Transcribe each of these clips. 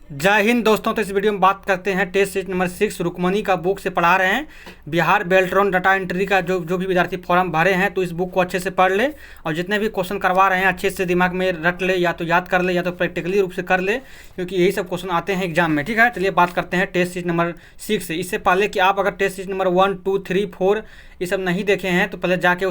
जय हिंद दोस्तों। तो इस वीडियो में बात करते हैं टेस्ट सीट नंबर 6 रुक्मणी का बुक से पढ़ा रहे हैं। बिहार बेल्ट्रॉन डाटा एंट्री का जो भी विद्यार्थी फॉर्म भरे हैं तो इस बुक को अच्छे से पढ़ ले और जितने भी क्वेश्चन करवा रहे हैं अच्छे से दिमाग में रट ले, या तो याद कर ले या तो प्रैक्टिकली रूप से कर ले, क्योंकि यही सब क्वेश्चन आते हैं एग्जाम में। ठीक है, चलिए बात करते हैं टेस्ट सीट नंबर 6 से। इससे पहले कि आप अगर टेस्ट सीट नंबर 1, 2, 3, 4 ये सब नहीं देखे हैं तो पहले जाके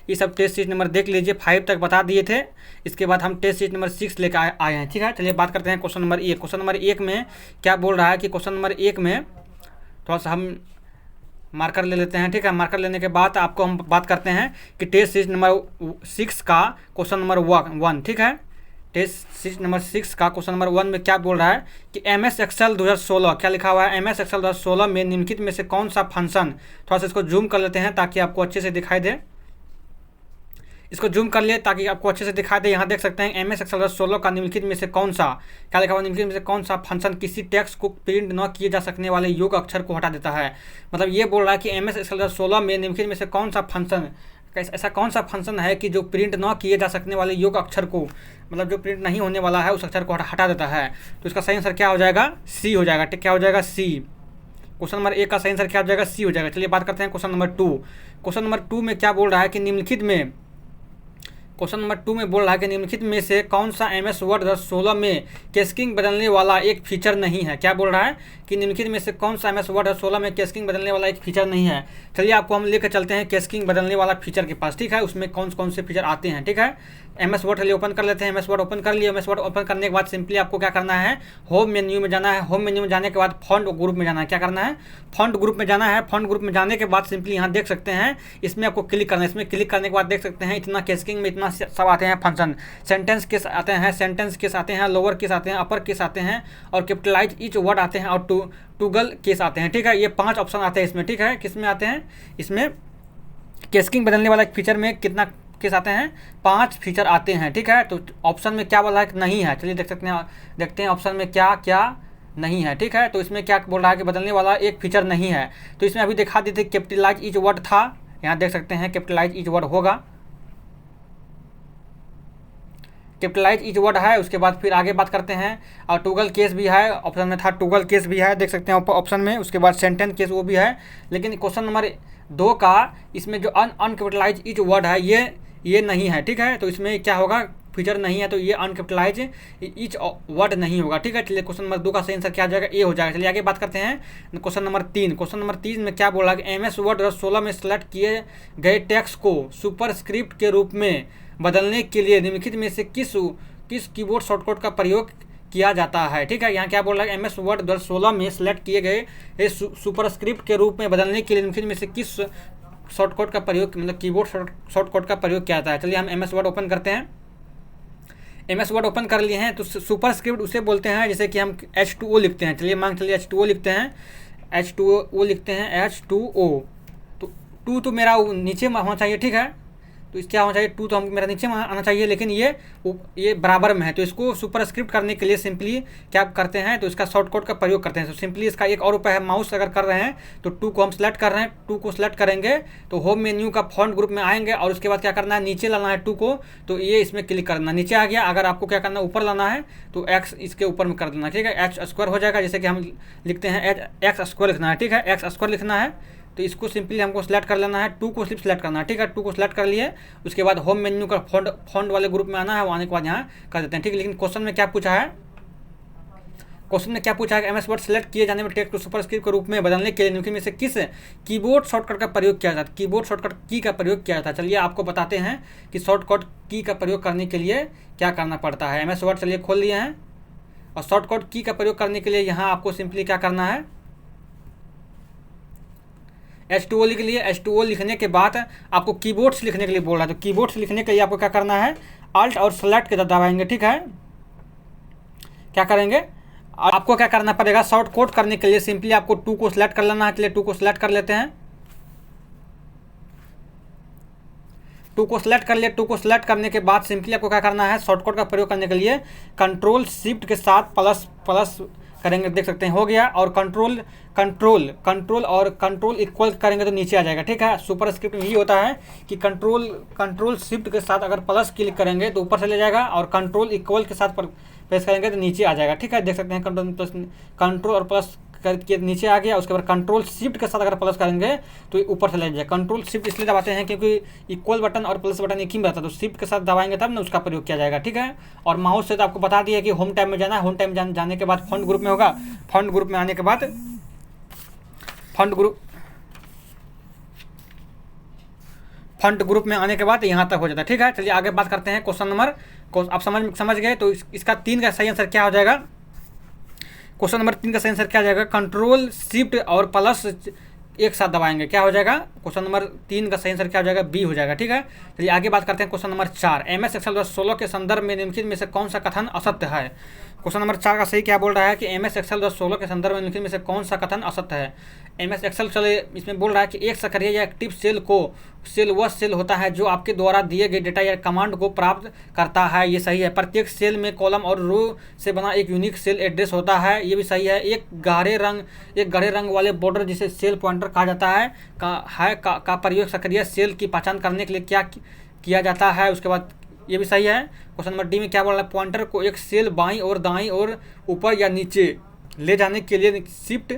ये सब टेस्ट सीट नंबर देख लीजिए। 5 तक बता दिए थे, इसके बाद हम टेस्ट सीट नंबर 6 लेकर आए हैं। ठीक है, चलिए बात करते हैं क्वेश्चन नंबर 1। क्वेश्चन नंबर 1 में क्या बोल रहा है कि क्वेश्चन नंबर 1 में थोड़ा सा हम मार्कर ले लेते हैं। ठीक है, मार्कर लेने के बाद आपको हम बात करते हैं कि टेस्ट सीट नंबर 6 का क्वेश्चन नंबर 1। ठीक है, टेस्ट सीट नंबर 6 का क्वेश्चन नंबर 1 में क्या बोल रहा है कि MS एक्सेल 2016, क्या लिखा हुआ है, MS एक्सेल 2016 में निम्नलिखित में से कौन सा फंक्शन, थोड़ा सा इसको जूम कर लेते हैं ताकि आपको अच्छे से दिखाई दे। इसको जूम कर लिए ताकि आपको अच्छे से दिखाई दे। यहाँ देख सकते हैं MS एक्सेल 2016 का निम्नलिखित में से कौन सा, क्या लिखा हुआ, निम्नलिखित में से कौन सा फंक्शन किसी टेक्स्ट को प्रिंट न किए जा सकने वाले योग अक्षर को हटा देता है। मतलब ये बोल रहा है कि MS एक्सेल 2016 में निम्नलिखित में से कौन सा फंक्शन, ऐसा कौन सा फंक्शन है कि जो प्रिंट न किए जा सकने वाले योग अक्षर को, मतलब जो प्रिंट नहीं होने वाला है उस अक्षर को हटा देता है। तो इसका सही आंसर क्या हो जाएगा, सी हो जाएगा। क्या हो जाएगा, सी। क्वेश्चन नंबर 1 का सही आंसर क्या हो जाएगा, सी हो जाएगा। चलिए बात करते हैं क्वेश्चन नंबर 2। क्वेश्चन नंबर 2 में क्या बोल रहा है कि निम्नलिखित में, क्वेश्चन नंबर 2 में बोल रहा है कि निम्नलिखित में से कौन सा MS वर्ड 2016 में कैस्किंग बदलने वाला एक फीचर नहीं है। क्या बोल रहा है कि निम्नलिखित में से कौन सा MS वर्ड 2016 में कैस्किंग बदलने वाला एक फीचर नहीं है। चलिए आपको हम लेकर चलते हैं कैस्किंग बदलने वाला फीचर के पास। ठीक है, उसमें कौन कौन से फीचर आते हैं। ठीक है, MS वर्ड चलिए ओपन कर लेते हैं। MS वर्ड ओपन कर लिए। MS वर्ड ओपन करने के बाद सिंपली आपको क्या करना है, होम मेन्यू में जाना है। होम मेन्यू में जाने के बाद फॉन्ट ग्रुप में जाना है। क्या करना है, फॉन्ट ग्रुप में जाना है। फॉन्ट ग्रुप में जाने के बाद सिंपली यहाँ देख सकते हैं, इसमें आपको क्लिक करना है। इसमें क्लिक करने के बाद देख सकते हैं इतना कैस्किंग में इतना सब आते हैं फंक्शन। सेंटेंस केस आते हैं, सेंटेंस केस आते हैं, लोअर केस आते हैं, अपर केस आते हैं और कैपिटलाइज ईच वर्ड आते हैं और टूगल केस आते हैं। ठीक है, ये 5 ऑप्शन आते हैं इसमें। ठीक है, किस में आते हैं, इसमें कैस्किंग बदलने वाला एक फीचर में कितना केस आते हैं, 5 फीचर आते हैं। ठीक है, तो ऑप्शन में क्या बोला है, नहीं है। चलिए देखते हैं ऑप्शन में क्या क्या नहीं है। ठीक है, तो इसमें क्या बोल रहा है कि बदलने वाला एक फीचर नहीं है। तो इसमें अभी दिखा दी थी कैपिटलाइज ईच वर्ड था, यहाँ देख सकते हैं कैपिटलाइज ईच वर्ड होगा, कैपिटलाइज ईच वर्ड है। उसके बाद फिर आगे बात करते हैं और टूगल केस भी है, ऑप्शन में था टूगल केस भी है, देख सकते हैं ऑप्शन में। उसके बाद सेंटेंस केस वो भी है। लेकिन क्वेश्चन नंबर 2 का इसमें जो अनकैपिटलाइज ईच वर्ड है ये नहीं है। ठीक है, तो इसमें क्या होगा, फीचर नहीं है, तो ये अनकैपिटलाइज ईच वर्ड नहीं होगा। ठीक है, चलिए क्वेश्चन नंबर 2 का सही आंसर क्या हो जाएगा, ए हो जाएगा। चलिए आगे बात करते हैं क्वेश्चन नंबर 3। क्वेश्चन नंबर 3 में क्या बोला कि MS वर्ड 2016 में सेलेक्ट किए गए टेक्स्ट को सुपरस्क्रिप्ट के रूप में बदलने के लिए निम्नलिखित में से किस कीबोर्ड शॉर्टकट का प्रयोग किया जाता है। ठीक है, यहाँ क्या बोल रहा है, MS वर्ड 2016 में सेलेक्ट किए गए सुपरस्क्रिप्ट के रूप में बदलने के लिए निम्नलिखित में से किस शॉर्टकट का प्रयोग, मतलब कीबोर्ड शॉर्टकट का प्रयोग किया जाता है। चलिए हम MS वर्ड ओपन करते हैं। MS वर्ड ओपन कर लिए हैं। तो सुपरस्क्रिप्ट उसे बोलते हैं जैसे कि हम H2O लिखते हैं। चलिए मान चलिए H2O लिखते हैं, H2O लिखते हैं, H2O। तो 2 तो मेरा नीचे होना चाहिए। ठीक है, तो इस क्या होना चाहिए, 2 तो हम मेरा नीचे आना चाहिए, लेकिन ये बराबर में है। तो इसको सुपरस्क्रिप्ट करने के लिए सिंपली क्या करते हैं, तो इसका शॉर्टकट का प्रयोग करते हैं। तो सिंपली इसका एक और उपाय है, माउस अगर कर रहे हैं तो 2 को हम सेलेक्ट कर रहे हैं, 2 को सेलेक्ट करेंगे तो होम मेन्यू का फॉन्ट ग्रुप में आएंगे और उसके बाद क्या करना है, नीचे लाना है 2 को, तो ये इसमें क्लिक करना, नीचे आ गया। अगर आपको क्या करना है, ऊपर लाना है तो X इसके ऊपर में कर देना। ठीक है, H² हो जाएगा, जैसे कि हम लिखते हैं X² लिखना है। ठीक है, X² लिखना है, तो इसको सिंपली हमको सेलेक्ट कर लेना है, 2 को सिर्फ सेलेक्ट करना है। ठीक है, 2 को सेलेक्ट कर लिए। उसके बाद होम मेन्यू का फॉन्ट वाले ग्रुप में आना है, वो आने के बाद यहाँ कर देते हैं। ठीक है, लेकिन क्वेश्चन में क्या पूछा है, क्वेश्चन में क्या पूछा है, MS वर्ड सेलेक्ट किए जाने में टेक्स्ट को सुपरस्क्रिप्ट के रूप में बदलने के लिए निम्नलिखित में से किस कीबोर्ड शॉर्टकट का प्रयोग किया जाता है, कीबोर्ड शॉर्टकट की का प्रयोग किया जाता है। चलिए आपको बताते हैं कि शॉर्टकट की का प्रयोग करने के लिए क्या करना पड़ता है। MS वर्ड चलिए खोल लिए हैं और शॉर्टकट की का प्रयोग करने के लिए यहाँ आपको सिंपली क्या करना है, H2O लिख लिए। H2O लिखने के बाद आपको कीबोर्ड्स लिखने के लिए बोल रहा है, तो कीबोर्ड्स लिखने के लिए आपको क्या करना है, अल्ट और सेलेक्ट के दबाएंगे। ठीक है, क्या करेंगे, आपको क्या करना पड़ेगा, शॉर्टकट करने के लिए सिंपली आपको 2 को सेलेक्ट कर लेना है। चलिए 2 को सेलेक्ट कर लेते हैं। 2 को सेलेक्ट कर लिए। 2 को सेलेक्ट करने के बाद सिंपली आपको क्या करना है, शॉर्टकट का प्रयोग करने के लिए कंट्रोल शिफ्ट के साथ प्लस करेंगे, देख सकते हैं हो गया। और कंट्रोल इक्वल करेंगे तो नीचे आ जाएगा। ठीक है, सुपरस्क्रिप्ट में यही होता है कि कंट्रोल शिफ्ट के साथ अगर प्लस क्लिक करेंगे तो ऊपर चले जाएगा और कंट्रोल इक्वल के साथ प्रेस करेंगे तो नीचे आ जाएगा। ठीक है, देख सकते हैं कंट्रोल और प्लस करके नीचे आ गया। उसके बाद कंट्रोल शिफ्ट के साथ अगर प्लस करेंगे तो ऊपर से ले जाएगा। कंट्रोल शिफ्ट इसलिए दबाते हैं क्योंकि इक्वल बटन और प्लस बटन एक ही में रहता है, तो शिफ्ट के साथ दबाएंगे तब ना उसका प्रयोग किया जाएगा। ठीक है, और माउस से तो आपको बता दिया कि होम टैब में जाना है। होम टैब में जाने के बाद फंड ग्रुप में होगा। फंड ग्रुप में आने के बाद फंड ग्रुप में आने के बाद यहाँ तक हो जाता है। ठीक है, चलिए आगे बात करते हैं क्वेश्चन नंबर को। आप समझ गए तो इसका 3 का सही आंसर क्या हो जाएगा। क्वेश्चन नंबर 3 का सही आंसर क्या हो जाएगा, कंट्रोल शिफ्ट और प्लस एक साथ दबाएंगे, क्या हो जाएगा। क्वेश्चन नंबर 3 का सही आंसर क्या हो जाएगा, बी हो जाएगा। ठीक है, चलिए आगे बात करते हैं क्वेश्चन नंबर 4। MS एक्सेल 2016 के संदर्भ में निम्नलिखित में से कौन सा कथन असत्य है। क्वेश्चन नंबर 4 का सही क्या बोल रहा है कि MS एक्सेल 2016 के संदर्भ में निम्नलिखित में से कौन सा कथन असत्य है। MS एक्सेल चले इसमें बोल रहा है कि एक सक्रिय या एक्टिव सेल वह सेल होता है जो आपके द्वारा दिए गए डेटा या कमांड को प्राप्त करता है, ये सही है। प्रत्येक सेल में कॉलम और रो से बना एक यूनिक सेल एड्रेस होता है, ये भी सही है। एक गहरे रंग वाले बॉर्डर जिसे सेल पॉइंटर कहा जाता है का प्रयोग सक्रिय सेल की पहचान करने के लिए क्या किया जाता है। उसके बाद ये भी सही है। क्वेश्चन नंबर डी में क्या बोल रहा है, पॉइंटर को एक सेल बाईं और दाईं और ऊपर या नीचे ले जाने के लिए शिफ्ट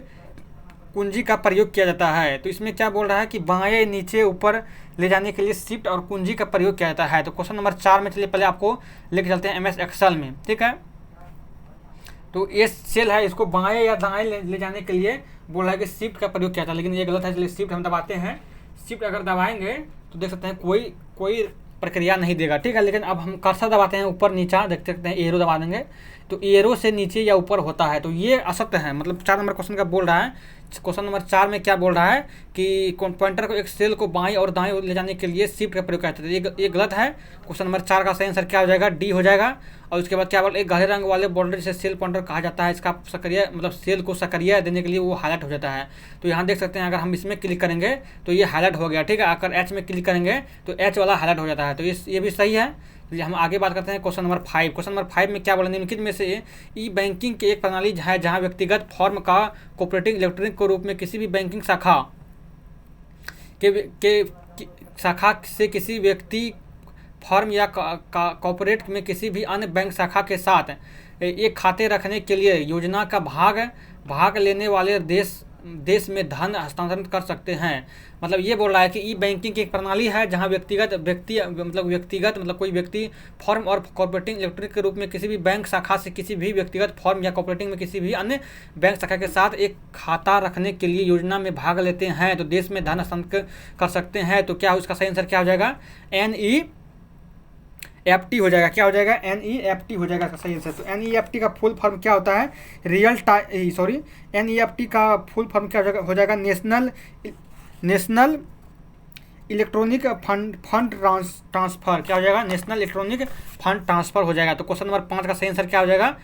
कुंजी का प्रयोग किया जाता है। तो इसमें क्या बोल रहा है कि बाएं नीचे ऊपर ले जाने के लिए शिफ्ट और कुंजी का प्रयोग किया जाता है। तो क्वेश्चन नंबर 4 में चलिए पहले आपको लेके चलते हैं MS एक्सेल में। ठीक है, तो ये सेल है, इसको बाएं या दाएं ले जाने के लिए बोल रहा है कि शिफ्ट का प्रयोग किया जाता है, लेकिन ये गलत है। चलिए शिफ्ट हम दबाते हैं। शिफ्ट अगर दबाएंगे तो देख सकते हैं कोई प्रक्रिया नहीं देगा। ठीक है, लेकिन अब हम कर्सर दबाते हैं ऊपर नीचा, देख सकते हैं एरो दबा देंगे तो एरो से नीचे या ऊपर होता है, तो ये असत्य है। मतलब 4 नंबर क्वेश्चन का बोल रहा है। क्वेश्चन नंबर 4 में क्या बोल रहा है कि पॉइंटर को एक सेल को बाईं और दाईं ले जाने के लिए शिफ्ट का प्रयोग किया जाता है, ये गलत है। क्वेश्चन नंबर 4 का सही आंसर क्या हो जाएगा, डी हो जाएगा। और उसके बाद क्या बोल, एक गहरे रंग वाले बॉर्डर जिसे सेल पॉइंटर कहा जाता है, इसका सक्रिय मतलब सेल को सक्रिय देने के लिए वो हाईलाइट हो जाता है। तो यहाँ देख सकते हैं अगर हम इसमें क्लिक करेंगे तो ये हाईलाइट हो गया। ठीक है, अगर H में क्लिक करेंगे तो H वाला हाईलाइट हो जाता है, तो ये भी सही है। चलिए हम आगे बात करते हैं क्वेश्चन नंबर 5। क्वेश्चन नंबर 5 में क्या बोला, निम्नलिखित में से ई बैंकिंग की एक प्रणाली है जहां व्यक्तिगत फॉर्म का कोऑपरेटिव इलेक्ट्रॉनिक के रूप में किसी भी बैंकिंग शाखा शाखा से किसी व्यक्ति फॉर्म या कॉर्पोरेट में किसी भी अन्य बैंक शाखा के साथ एक खाते रखने के लिए योजना का भाग लेने वाले देश में धन हस्तांतरण कर सकते हैं। मतलब ये बोल रहा है कि ई बैंकिंग की एक प्रणाली है जहां व्यक्तिगत कोई व्यक्ति फॉर्म और कॉर्पोरेटिंग इलेक्ट्रॉनिक के रूप में किसी भी बैंक शाखा से किसी भी व्यक्तिगत फॉर्म या कॉर्पोरेटिंग में किसी भी अन्य बैंक शाखा के साथ एक खाता रखने के लिए योजना में भाग लेते हैं, तो देश में धन हस्तांतरण कर सकते हैं। तो क्या उसका सही आंसर क्या हो जाएगा, NEFT हो जाएगा। क्या हो जाएगा, NEFT हो जाएगा सही आंसर। तो NEFT का फुल फॉर्म क्या होता है, NEFT का फुल फॉर्म क्या हो जाएगा, नेशनल इलेक्ट्रॉनिक फंड ट्रांसफ़र। क्या हो जाएगा, नेशनल इलेक्ट्रॉनिक फंड ट्रांसफ़र हो जाएगा। तो क्वेश्चन नंबर 5 का सही आंसर क्या हो जाएगा,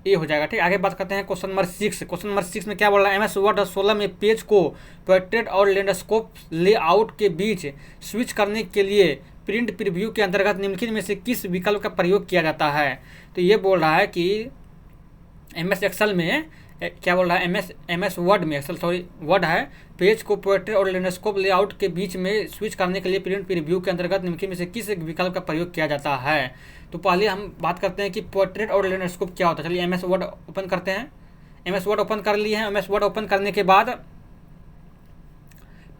ए हो जाएगा। ठीक, आगे बात करते हैं क्वेश्चन नंबर 6। क्वेश्चन नंबर 6 में क्या बोल रहा है, MS वर्ड 16 में पेज को पोर्ट्रेट और लैंडस्केप लेआउट के बीच स्विच करने के लिए प्रिंट प्रीव्यू के अंतर्गत निम्नलिखित में से किस विकल्प का प्रयोग किया जाता है। तो ये बोल रहा है कि MS एक्सेल में क्या बोल रहा है, MS वर्ड में वर्ड है, पेज को पोर्ट्रेट और लैंडस्केप लेआउट के बीच में स्विच करने के लिए प्रिंट प्रीव्यू के अंतर्गत निम्नलिखित में से किस विकल्प का प्रयोग किया जाता है। तो पहले हम बात करते हैं कि पोर्ट्रेट और लैंडस्केप क्या होता है। चलिए MS वर्ड ओपन करते हैं। MS वर्ड ओपन कर लिए हैं। MS वर्ड ओपन करने के बाद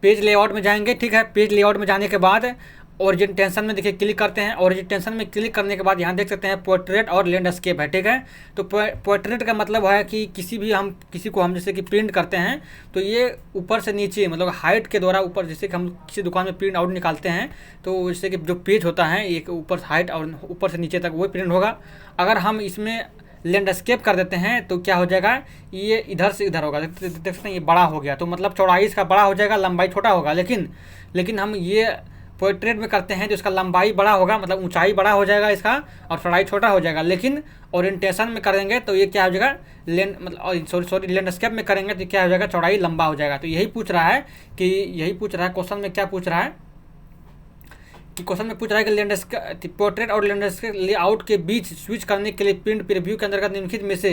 पेज लेआउट में जाएंगे। ठीक है, पेज लेआउट में जाने के बाद ओरिएंटेशन में देखिए क्लिक करते हैं। ओरिएंटेशन में क्लिक करने के बाद यहाँ देख सकते हैं पोर्ट्रेट और लैंडस्केप है। ठीक है, तो पोर्ट्रेट का मतलब है कि किसी को हम जैसे कि प्रिंट करते हैं तो ये ऊपर से नीचे मतलब हाइट के द्वारा ऊपर, जैसे कि हम किसी दुकान में प्रिंट आउट निकालते हैं तो जैसे कि जो पेज होता है एक ऊपर हाइट और ऊपर से नीचे तक वो प्रिंट होगा। अगर हम इसमें लैंडस्केप कर देते हैं तो क्या हो जाएगा, ये इधर से इधर होगा। देख सकते हैं ये बड़ा हो गया, तो मतलब चौड़ाई इसका बड़ा हो जाएगा, लंबाई छोटा होगा। लेकिन हम ये पोर्ट्रेट में करते हैं तो इसका लंबाई बड़ा होगा, मतलब ऊंचाई बड़ा हो जाएगा इसका और चौड़ाई छोटा हो जाएगा। लेकिन ओरिएंटेशन में करेंगे तो ये क्या हो जाएगा, लैंडस्केप में करेंगे तो क्या हो जाएगा, चौड़ाई लंबा हो जाएगा। तो यही पूछ रहा है क्वेश्चन में क्या पूछ रहा है कि पोर्ट्रेट और लैंडस्केप लेआउट के बीच स्विच करने के लिए प्रिंट प्रीव्यू के अंतर्गत निम्नलिखित में से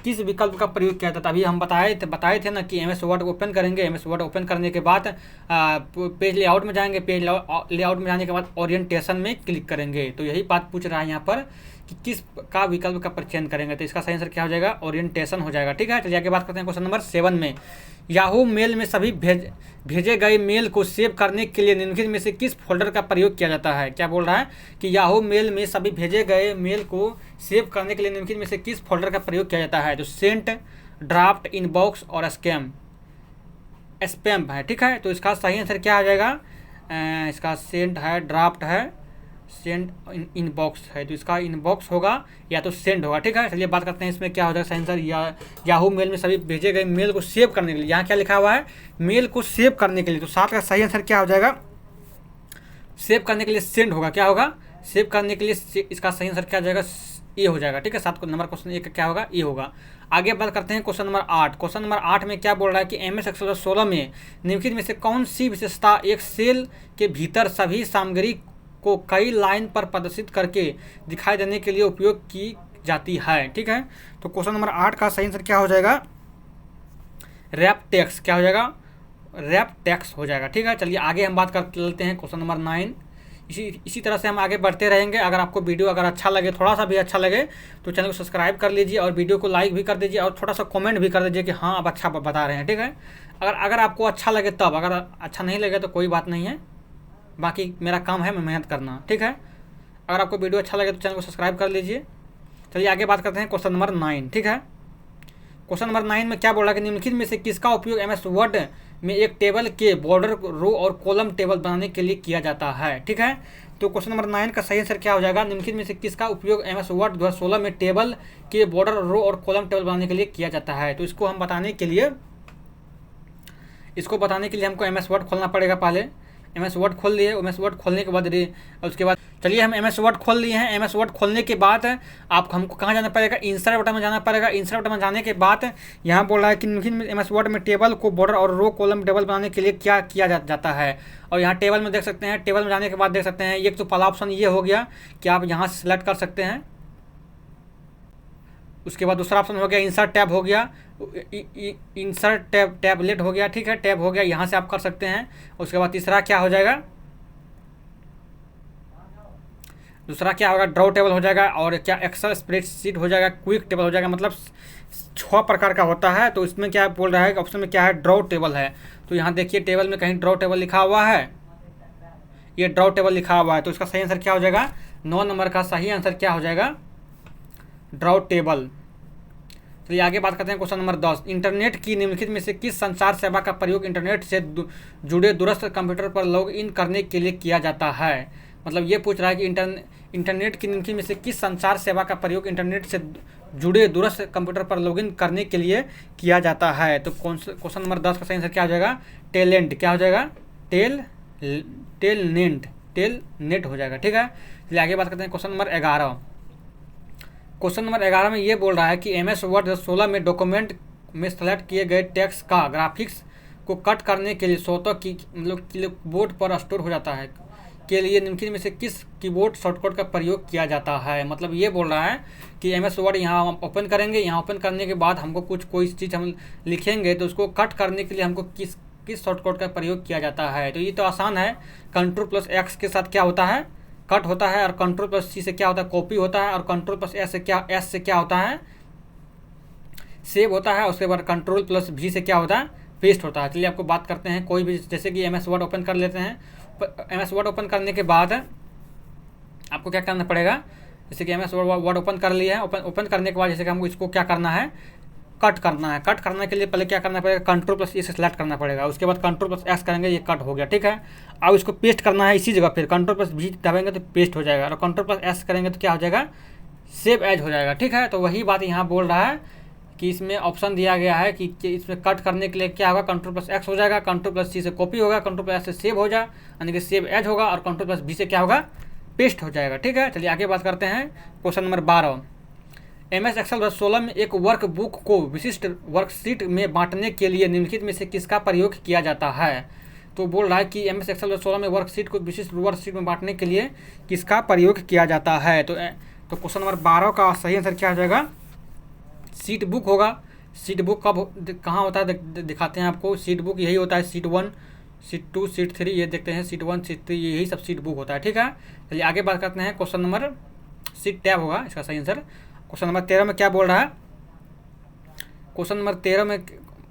किस विकल्प का प्रयोग किया जाता है। अभी हम बताए थे ना कि MS वर्ड ओपन करेंगे। MS वर्ड ओपन करने के बाद पेज लेआउट में जाएंगे। पेज लेआउट में जाने के बाद ओरिएंटेशन में क्लिक करेंगे। तो यही बात पूछ रहा है यहाँ पर कि किस का विकल्प का चयन करेंगे। तो इसका सही आंसर क्या हो जाएगा, ओरिएंटेशन हो जाएगा। ठीक है, चलिए आगे बात करते हैं क्वेश्चन नंबर 7 में। याहू मेल में सभी भेजे गए मेल को सेव करने के लिए निम्नलिखित में से किस फोल्डर का प्रयोग किया जाता है। क्या बोल रहा है कि याहू मेल में सभी भेजे गए मेल को सेव करने के लिए निम्नलिखित में से किस फोल्डर का प्रयोग किया जाता है। तो सेंट, ड्राफ्ट, इनबॉक्स और स्पैम है। ठीक है, तो इसका सही आंसर क्या आ जाएगा, इसका सेंट है, ड्राफ्ट है, सेंड, इनबॉक्स है। तो इसका इनबॉक्स होगा या तो सेंड होगा। ठीक है, चलिए बात करते हैं इसमें क्या हो जाएगा सही आंसर। याहू मेल में सभी भेजे गए मेल को सेव करने के लिए, यहाँ क्या लिखा हुआ है, मेल को सेव करने के लिए। तो 7 का सही आंसर क्या हो जाएगा, सेव करने के लिए सेंड होगा। क्या होगा, सेव करने के लिए इसका सही आंसर क्या हो जाएगा, ए हो जाएगा। ठीक है, 7 नंबर क्वेश्चन ए का क्या होगा, ए होगा। आगे बात करते हैं क्वेश्चन नंबर 8। क्वेश्चन नंबर 8 में क्या बोल रहा है कि MS Excel 16 में निम्नलिखित में से कौन सी विशेषता एक सेल के भीतर सभी सामग्री को कई लाइन पर प्रदर्शित करके दिखाई देने के लिए उपयोग की जाती है। ठीक है, तो क्वेश्चन नंबर 8 का सही आंसर क्या हो जाएगा, रैप टेक्स्ट। क्या हो जाएगा, रैप टेक्स्ट हो जाएगा। ठीक है, चलिए आगे हम बात कर लेते हैं क्वेश्चन नंबर 9। इसी तरह से हम आगे बढ़ते रहेंगे। अगर आपको वीडियो अगर अच्छा लगे, थोड़ा सा भी अच्छा लगे, तो चैनल को सब्सक्राइब कर लीजिए और वीडियो को लाइक भी कर दीजिए और थोड़ा सा कमेंट भी कर दीजिए कि हाँ आप अच्छा बता रहे हैं। ठीक है, अगर आपको अच्छा लगे तब, अगर अच्छा नहीं लगे तो कोई बात नहीं है, बाकी मेरा काम है मैं मेहनत करना। ठीक है, अगर आपको वीडियो अच्छा लगे तो चैनल को सब्सक्राइब कर लीजिए। चलिए आगे बात करते हैं क्वेश्चन नंबर 9। ठीक है, क्वेश्चन नंबर 9 में क्या बोला कि निम्नलिखित में से किसका उपयोग MS वर्ड में एक टेबल के बॉर्डर, रो और कॉलम टेबल बनाने के लिए किया जाता है। ठीक है, तो क्वेश्चन नंबर 9 का सही आंसर क्या हो जाएगा, निम्नलिखित में से किसका उपयोग MS वर्ड 2016 में टेबल के बॉर्डर, रो और कॉलम टेबल बनाने के लिए किया जाता है। तो इसको बताने के लिए हमको MS वर्ड खोलना पड़ेगा। पहले MS वर्ड खोल लिए, MS वर्ड खोलने के बाद उसके बाद चलिए हम MS वर्ड खोल लिए हैं। MS वर्ड खोलने के बाद हमको कहाँ जाना पड़ेगा, इंसर्ट बटन में जाना पड़ेगा। इंसर्ट बटन में जाने के बाद यहाँ बोल रहा है कि MS वर्ड में टेबल को बॉर्डर और रो कॉलम टेबल बनाने के लिए क्या किया जाता है। और यहाँ टेबल में देख सकते हैं, टेबल में जाने के बाद देख सकते हैं, एक तो पहला ऑप्शन ये हो गया कि आप यहाँ से सेलेक्ट कर सकते हैं। उसके बाद दूसरा ऑप्शन हो गया इंसर्ट टैब हो गया, इंसर्ट टैबलेट हो गया। ठीक है, टैब हो गया, यहाँ से आप कर सकते हैं। उसके बाद तीसरा क्या हो जाएगा, दूसरा क्या होगा, ड्रॉ टेबल हो जाएगा। और क्या, एक्सेल स्प्रेडशीट हो जाएगा, क्विक टेबल हो जाएगा। मतलब 6 प्रकार का होता है। तो इसमें क्या बोल रहा है कि ऑप्शन में क्या है, ड्रॉ टेबल है। तो यहाँ देखिए टेबल में कहीं ड्रॉ टेबल लिखा हुआ है, ये ड्रॉ टेबल लिखा हुआ है। तो इसका सही आंसर क्या हो जाएगा, 9 नंबर का सही आंसर क्या हो जाएगा, ड्रॉ टेबल। चलिए आगे बात करते हैं क्वेश्चन नंबर 10। इंटरनेट की निम्नलिखित में से किस संचार सेवा का प्रयोग इंटरनेट से जुड़े दूरस्थ कंप्यूटर पर लॉग इन करने के लिए किया जाता है। मतलब ये पूछ रहा है कि इंटरनेट की निम्नलिखित में से किस संचार सेवा का प्रयोग इंटरनेट से जुड़े दूरस्थ कंप्यूटर पर लॉग इन करने के लिए किया जाता है। तो क्वेश्चन नंबर 10 का सही आंसर क्या हो जाएगा, टेलेंट। क्या हो जाएगा, टेल नेट हो जाएगा। ठीक है, चलिए आगे बात करते हैं क्वेश्चन नंबर 11। क्वेश्चन नंबर 11 में ये बोल रहा है कि MS वर्ड 16 में डॉक्यूमेंट में सेलेक्ट किए गए टेक्स्ट का ग्राफिक्स को कट करने के लिए स्वतः कीबोर्ड पर स्टोर हो जाता है के लिए निम्नलिखित में से किस कीबोर्ड शॉर्टकट का प्रयोग किया जाता है। मतलब ये बोल रहा है कि MS वर्ड यहाँ हम ओपन करेंगे, यहाँ ओपन करने के बाद हमको कोई चीज़ हम लिखेंगे तो उसको कट करने के लिए हमको किस शॉर्टकट का प्रयोग किया जाता है। तो ये तो आसान है, Ctrl+X के साथ क्या होता है, कट होता है। और Ctrl+C से क्या होता है, कॉपी होता है। और Ctrl+S से क्या होता है, सेव होता है। उसके बाद Ctrl+V से क्या होता है, पेस्ट होता है। चलिए आपको बात करते हैं कोई भी, जैसे कि MS वर्ड ओपन कर लेते हैं। MS वर्ड ओपन करने के बाद आपको क्या करना पड़ेगा, जैसे कि MS वर्ड ओपन कर लिया है। ओपन करने के बाद जैसे कि हमको इसको क्या करना है, कट करना है। कट करने के लिए पहले क्या करना पड़ेगा, Ctrl+E से सेलेक्ट करना पड़ेगा। उसके बाद Ctrl+X करेंगे, ये कट हो गया। ठीक है, अब इसको पेस्ट करना है इसी जगह। फिर Ctrl+V दबाएंगे तो पेस्ट हो जाएगा। और Ctrl+S करेंगे तो क्या हो जाएगा, सेव एज हो जाएगा। ठीक है, तो वही बात यहाँ बोल रहा है कि इसमें ऑप्शन दिया गया है कि इसमें कट करने के लिए क्या होगा, Ctrl+X हो जाएगा, Ctrl+C से कॉपी होगा, Ctrl+S से सेव हो जाए यानी कि सेव एज होगा। और Ctrl+V से क्या होगा, पेस्ट हो जाएगा। ठीक है, चलिए आगे बात करते हैं क्वेश्चन नंबर 12। MS Excel 16 में एक वर्कबुक को विशिष्ट वर्कशीट में बांटने के लिए निम्नलिखित में से किसका प्रयोग किया जाता है। तो बोल रहा है कि MS Excel 16 में वर्कशीट को विशिष्ट वर्कशीट में बांटने के लिए किसका प्रयोग किया जाता है। तो क्वेश्चन नंबर 12 का सही आंसर क्या हो जाएगा, सीट बुक होगा। सीट बुक कब कहाँ होता है दिखाते हैं आपको। सीट बुक यही होता है, सीट 1, सीट 2, सीट 3, ये देखते हैं सीट 1, सीट 3, यही सब सीट बुक होता है। ठीक है, चलिए आगे बात करते हैं क्वेश्चन नंबर शीट टैब होगा इसका सही आंसर। क्वेश्चन नंबर 13 में क्या बोल रहा है, क्वेश्चन नंबर 13 में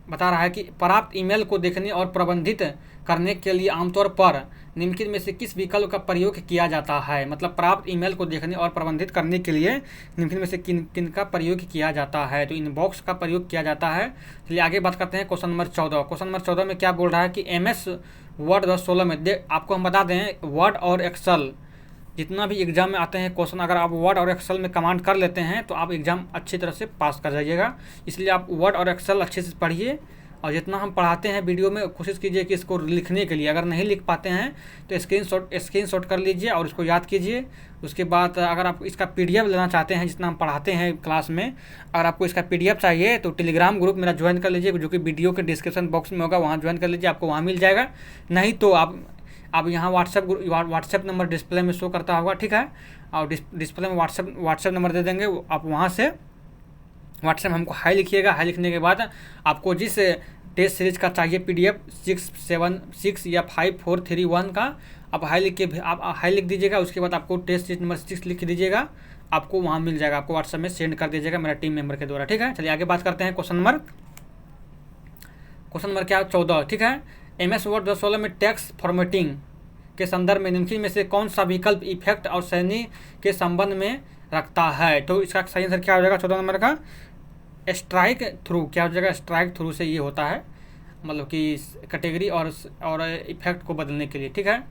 बता रहा है कि प्राप्त ईमेल को देखने और प्रबंधित करने के लिए आमतौर पर निम्नलिखित में से किस विकल्प का प्रयोग किया जाता है। मतलब प्राप्त ईमेल को देखने और प्रबंधित करने के लिए निम्नलिखित में से किन का प्रयोग किया जाता है, तो इनबॉक्स का प्रयोग किया जाता है। चलिए आगे बात करते हैं क्वेश्चन नंबर 14। क्वेश्चन नंबर 14 में क्या बोल रहा है कि MS वर्ड 2016 में आपको हम बता दें, वर्ड और एक्सेल जितना भी एग्जाम में आते हैं क्वेश्चन, अगर आप वर्ड और एक्सेल में कमांड कर लेते हैं तो आप एग्ज़ाम अच्छी तरह से पास कर जाइएगा। इसलिए आप वर्ड और एक्सेल अच्छे से पढ़िए, और जितना हम पढ़ाते हैं वीडियो में कोशिश कीजिए कि इसको लिखने के लिए, अगर नहीं लिख पाते हैं तो स्क्रीनशॉट कर लीजिए और इसको याद कीजिए। उसके बाद अगर आप इसका PDF लेना चाहते हैं, जितना हम पढ़ाते हैं क्लास में, अगर आपको इसका PDF चाहिए तो टेलीग्राम ग्रुप मेरा ज्वाइन कर लीजिए, जो कि वीडियो के डिस्क्रिप्शन बॉक्स में होगा, वहाँ ज्वाइन कर लीजिए, आपको वहाँ मिल जाएगा। नहीं तो आप यहाँ व्हाट्सएप नंबर डिस्प्ले में शो करता होगा, ठीक है, और डिस्प्ले में व्हाट्सएप नंबर दे देंगे, आप वहाँ से व्हाट्सएप हमको हाई लिखिएगा। हाई लिखने के बाद आपको जिस टेस्ट सीरीज का चाहिए PDF 676 या 5431 का आप हाई लिख दीजिएगा। उसके बाद आपको टेस्ट सीरीज नंबर 6 लिख दीजिएगा, आपको वहाँ मिल जाएगा, आपको व्हाट्सएप में सेंड कर दीजिएगा मेरा टीम मेंबर के द्वारा, ठीक है। चलिए आगे बात करते हैं क्वेश्चन नंबर क्या 14, ठीक है। MS वर्ड 2016 में टेक्स्ट फॉर्मेटिंग के संदर्भ में निम्नलिखित में से कौन सा विकल्प इफेक्ट और श्रेणी के संबंध में रखता है, तो इसका सही आंसर क्या हो जाएगा 14 नंबर का, स्ट्राइक थ्रू। क्या हो जाएगा, स्ट्राइक थ्रू से ये होता है, मतलब कि कैटेगरी और इफेक्ट को बदलने के लिए, ठीक है।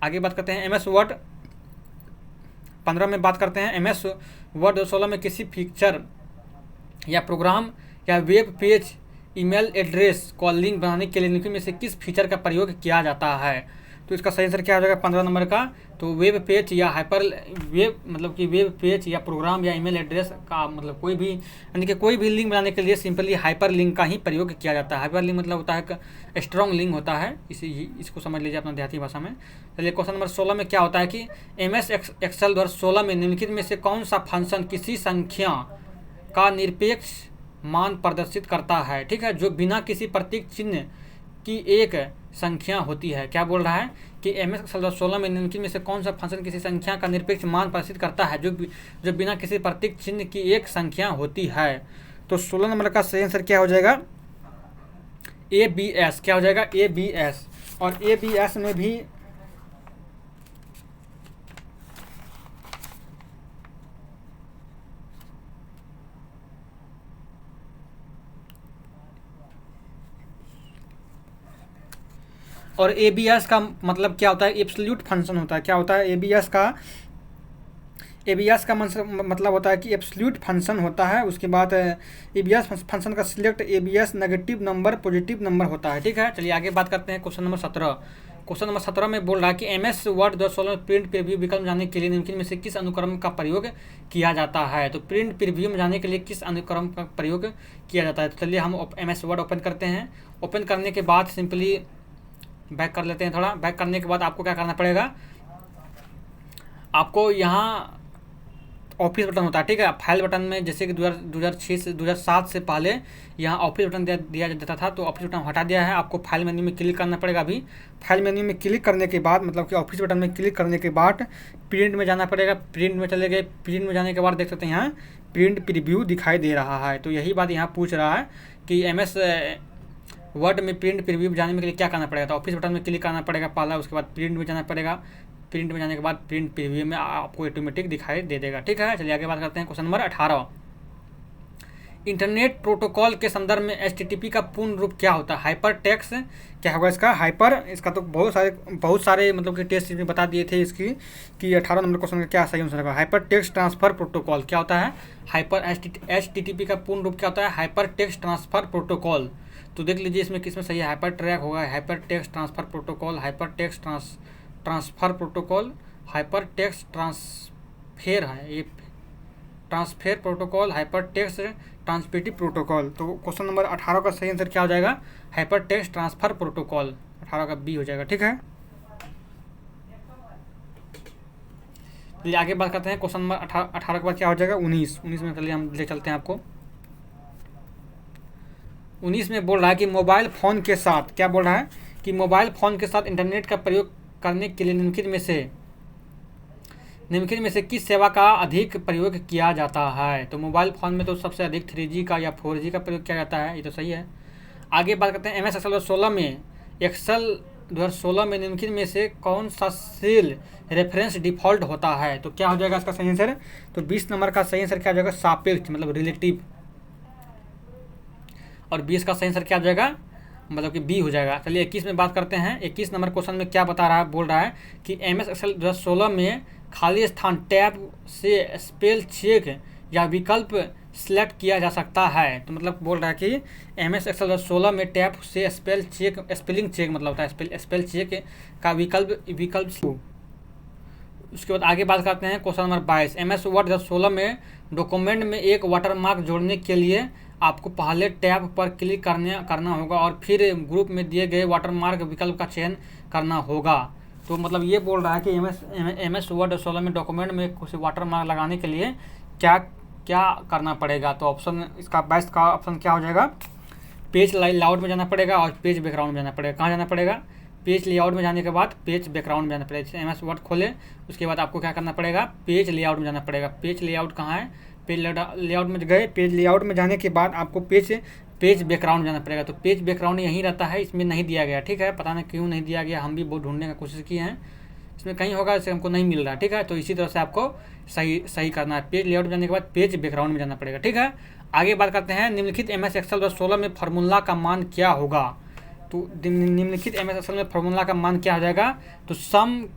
आगे बात करते हैं MS वर्ड 15 में बात करते हैं। MS वर्ड 2016 में किसी फीचर या प्रोग्राम या वेब पेज ईमेल एड्रेस को लिंक बनाने के लिए निम्नलिखित में से किस फीचर का प्रयोग किया जाता है, तो इसका सही आंसर क्या हो जाएगा 15 नंबर का, तो वेब पेज या हाइपर वेब, मतलब कि वेब पेज या प्रोग्राम या ईमेल एड्रेस का मतलब कोई भी, यानी कि कोई भी लिंक बनाने के लिए सिंपली हाइपर लिंक का ही प्रयोग किया जाता है। हाइपर लिंक मतलब होता है स्ट्रॉन्ग लिंक होता है, इसको समझ लीजिए अपना देहाती भाषा में। चलिए क्वेश्चन नंबर 16 में क्या होता है कि MS एक्सेल 2016 में निम्नलिखित में से कौन सा फंक्शन किसी संख्या का निरपेक्ष मान प्रदर्शित करता है, ठीक है, जो बिना किसी प्रतीक चिन्ह की एक संख्या होती है। क्या बोल रहा है कि MS एक्सेल 2016 में निम्नलिखित में से कौन सा फंक्शन किसी संख्या का निरपेक्ष मान प्रदर्शित करता है जो बिना किसी प्रतीक चिन्ह की एक संख्या होती है, तो 16 नंबर का सही आंसर क्या हो जाएगा, ABS। क्या हो जाएगा, ABS। और ABS में भी और ABS का मतलब क्या होता है, एब्सोल्यूट फंक्शन होता है। क्या होता है ABS का मतलब होता है कि एब्सोल्यूट फंक्शन होता है। उसके बाद ABS फंक्शन का select ABS negative number positive number होता है, ठीक है। चलिए आगे बात करते हैं क्वेश्चन नंबर 17। क्वेश्चन नंबर 17 में बोल रहा है कि MS वर्ड 2016 में प्रिंट प्रीव्यू विकल्प जाने के लिए निम्नलिखित में से किस अनुक्रम का प्रयोग किया जाता है, तो प्रिंट प्रीव्यू में जाने के लिए किस अनुक्रम का प्रयोग किया जाता है। तो चलिए हम MS वर्ड ओपन करते हैं। ओपन करने के बाद सिंपली बैक कर लेते हैं। थोड़ा बैक करने के बाद आपको क्या करना पड़ेगा, आपको यहाँ ऑफिस बटन होता है, ठीक है। फाइल बटन में जैसे कि 2006 से 2007 से पहले यहाँ ऑफिस बटन दिया जाता था, तो ऑफिस बटन हटा दिया है। आपको फाइल मेन्यू में क्लिक करना पड़ेगा। अभी फाइल मेन्यू में क्लिक करने के बाद, मतलब कि ऑफिस बटन में क्लिक करने के बाद प्रिंट में जाना पड़ेगा। प्रिंट में चले गए। प्रिंट में जाने के बाद देख सकते हैं यहाँ प्रिंट प्रीव्यू दिखाई दे रहा है। तो यही बात यहाँ पूछ रहा है कि MS वर्ड में प्रिंट प्रीव्यू जाने के लिए क्या करना पड़ेगा, तो ऑफिस बटन में क्लिक करना पड़ेगा पहला, उसके बाद प्रिंट में जाना पड़ेगा। प्रिंट में जाने के बाद प्रिंट प्रीव्यू में आपको ऑटोमेटिक दिखाई दे देगा, ठीक है। चलिए आगे बात करते हैं क्वेश्चन नंबर 18। इंटरनेट प्रोटोकॉल के संदर्भ में HTTP का पूर्ण रूप क्या होता है, हाइपर टेक्स्ट। क्या होगा इसका, इसका तो बहुत सारे मतलब कि टेस्ट में बता दिए थे इसकी कि 18 नंबर क्वेश्चन का क्या सही आंसर होगा। हाइपर टेक्स्ट ट्रांसफर प्रोटोकॉल क्या होता है, HTTP का पूर्ण रूप क्या होता है, हाइपर टेक्स्ट ट्रांसफर प्रोटोकॉल। तो देख लीजिए इसमें किसमें सही है, हाइपर ट्रैक होगा, hypertext transfer protocol, hypertext transfer protocol, hypertext transfer है ये, transfer protocol, hypertext transmitive protocol. तो क्वेश्चन नंबर 18 का सही आंसर क्या हो जाएगा, हाइपर टेक्स्ट ट्रांसफर प्रोटोकॉल, 18 का B हो जाएगा, ठीक है। चलिए आगे बात करते हैं क्वेश्चन नंबर 18 के बाद क्या हो जाएगा 19 में। चलिए हम ले चलते हैं आपको। 19 में बोल रहा है कि मोबाइल फ़ोन के साथ, क्या बोल रहा है कि मोबाइल फ़ोन के साथ इंटरनेट का प्रयोग करने के लिए निम्नलिखित में से निम्नलिखित में से किस सेवा का अधिक प्रयोग किया जाता है? तो मोबाइल फ़ोन में तो सबसे अधिक 3G का या 4G का प्रयोग किया जाता है, ये तो सही है। आगे बात करते हैं MS एक्सेल 2016 में एक्सेल 2016 में निम्नलिखित में से कौन सा सेल रेफरेंस डिफ़ॉल्ट होता है? तो क्या हो जाएगा इसका सही आंसर? तो 20 नंबर का सही आंसर क्या हो जाएगा? सापेक्ष मतलब रिलेटिव। और 20 का सही आंसर क्या हो जाएगा? मतलब कि बी हो जाएगा। चलिए 21 में बात करते हैं। 21 नंबर क्वेश्चन में क्या बता रहा है, बोल रहा है कि MS एक्सेल 2016 में खाली स्थान टैब से स्पेल चेक या विकल्प सिलेक्ट किया जा सकता है। तो मतलब बोल रहा है कि MS एक्सेल 2016 में टैब से स्पेलिंग चेक मतलब होता है स्पेल चेक का विकल्प। उसके बाद आगे बात करते हैं क्वेश्चन नंबर 22। MS वर्ड 2016 में डॉक्यूमेंट में एक वाटरमार्क जोड़ने के लिए आपको पहले टैब पर क्लिक करना होगा और फिर ग्रुप में दिए गए वाटरमार्क विकल्प का चयन करना होगा। तो मतलब ये बोल रहा है कि MS वर्ड 2016 में डॉक्यूमेंट में कुछ वाटरमार्क लगाने के लिए क्या क्या करना पड़ेगा? तो ऑप्शन इसका 22 का ऑप्शन क्या हो जाएगा? पेज लेआउट में जाना पड़ेगा और पेज बैकग्राउंड में जाना पड़ेगा। कहाँ जाना पड़ेगा? पेज लेआउट में जाने के बाद पेज बैकग्राउंड में जाना पड़ेगा। MS वर्ड खोले, उसके बाद आपको क्या करना पड़ेगा? पेज लेआउट में जाना पड़ेगा। पेज लेआउट कहाँ है? पेज लेआउट में गए, पेज लेआउट में जाने के बाद आपको पेज बैकग्राउंड जाना पड़ेगा। तो पेज बैकग्राउंड यहीं रहता है, इसमें नहीं दिया गया, ठीक है। पता नहीं क्यों नहीं दिया गया, हम भी बहुत ढूंढने की कोशिश किए हैं, इसमें कहीं होगा इसे हमको नहीं मिल रहा, ठीक है। तो इसी तरह से आपको सही करना है। पेज लेआउट में जाने के बाद पेज बैकग्राउंड में जाना पड़ेगा, ठीक है। आगे बात करते हैं निम्नलिखित MS एक्सेल 2016 में फार्मूला का मान क्या होगा? तो निम्नलिखित MS एक्सेल में फार्मूला का मान क्या हो जाएगा? तो सम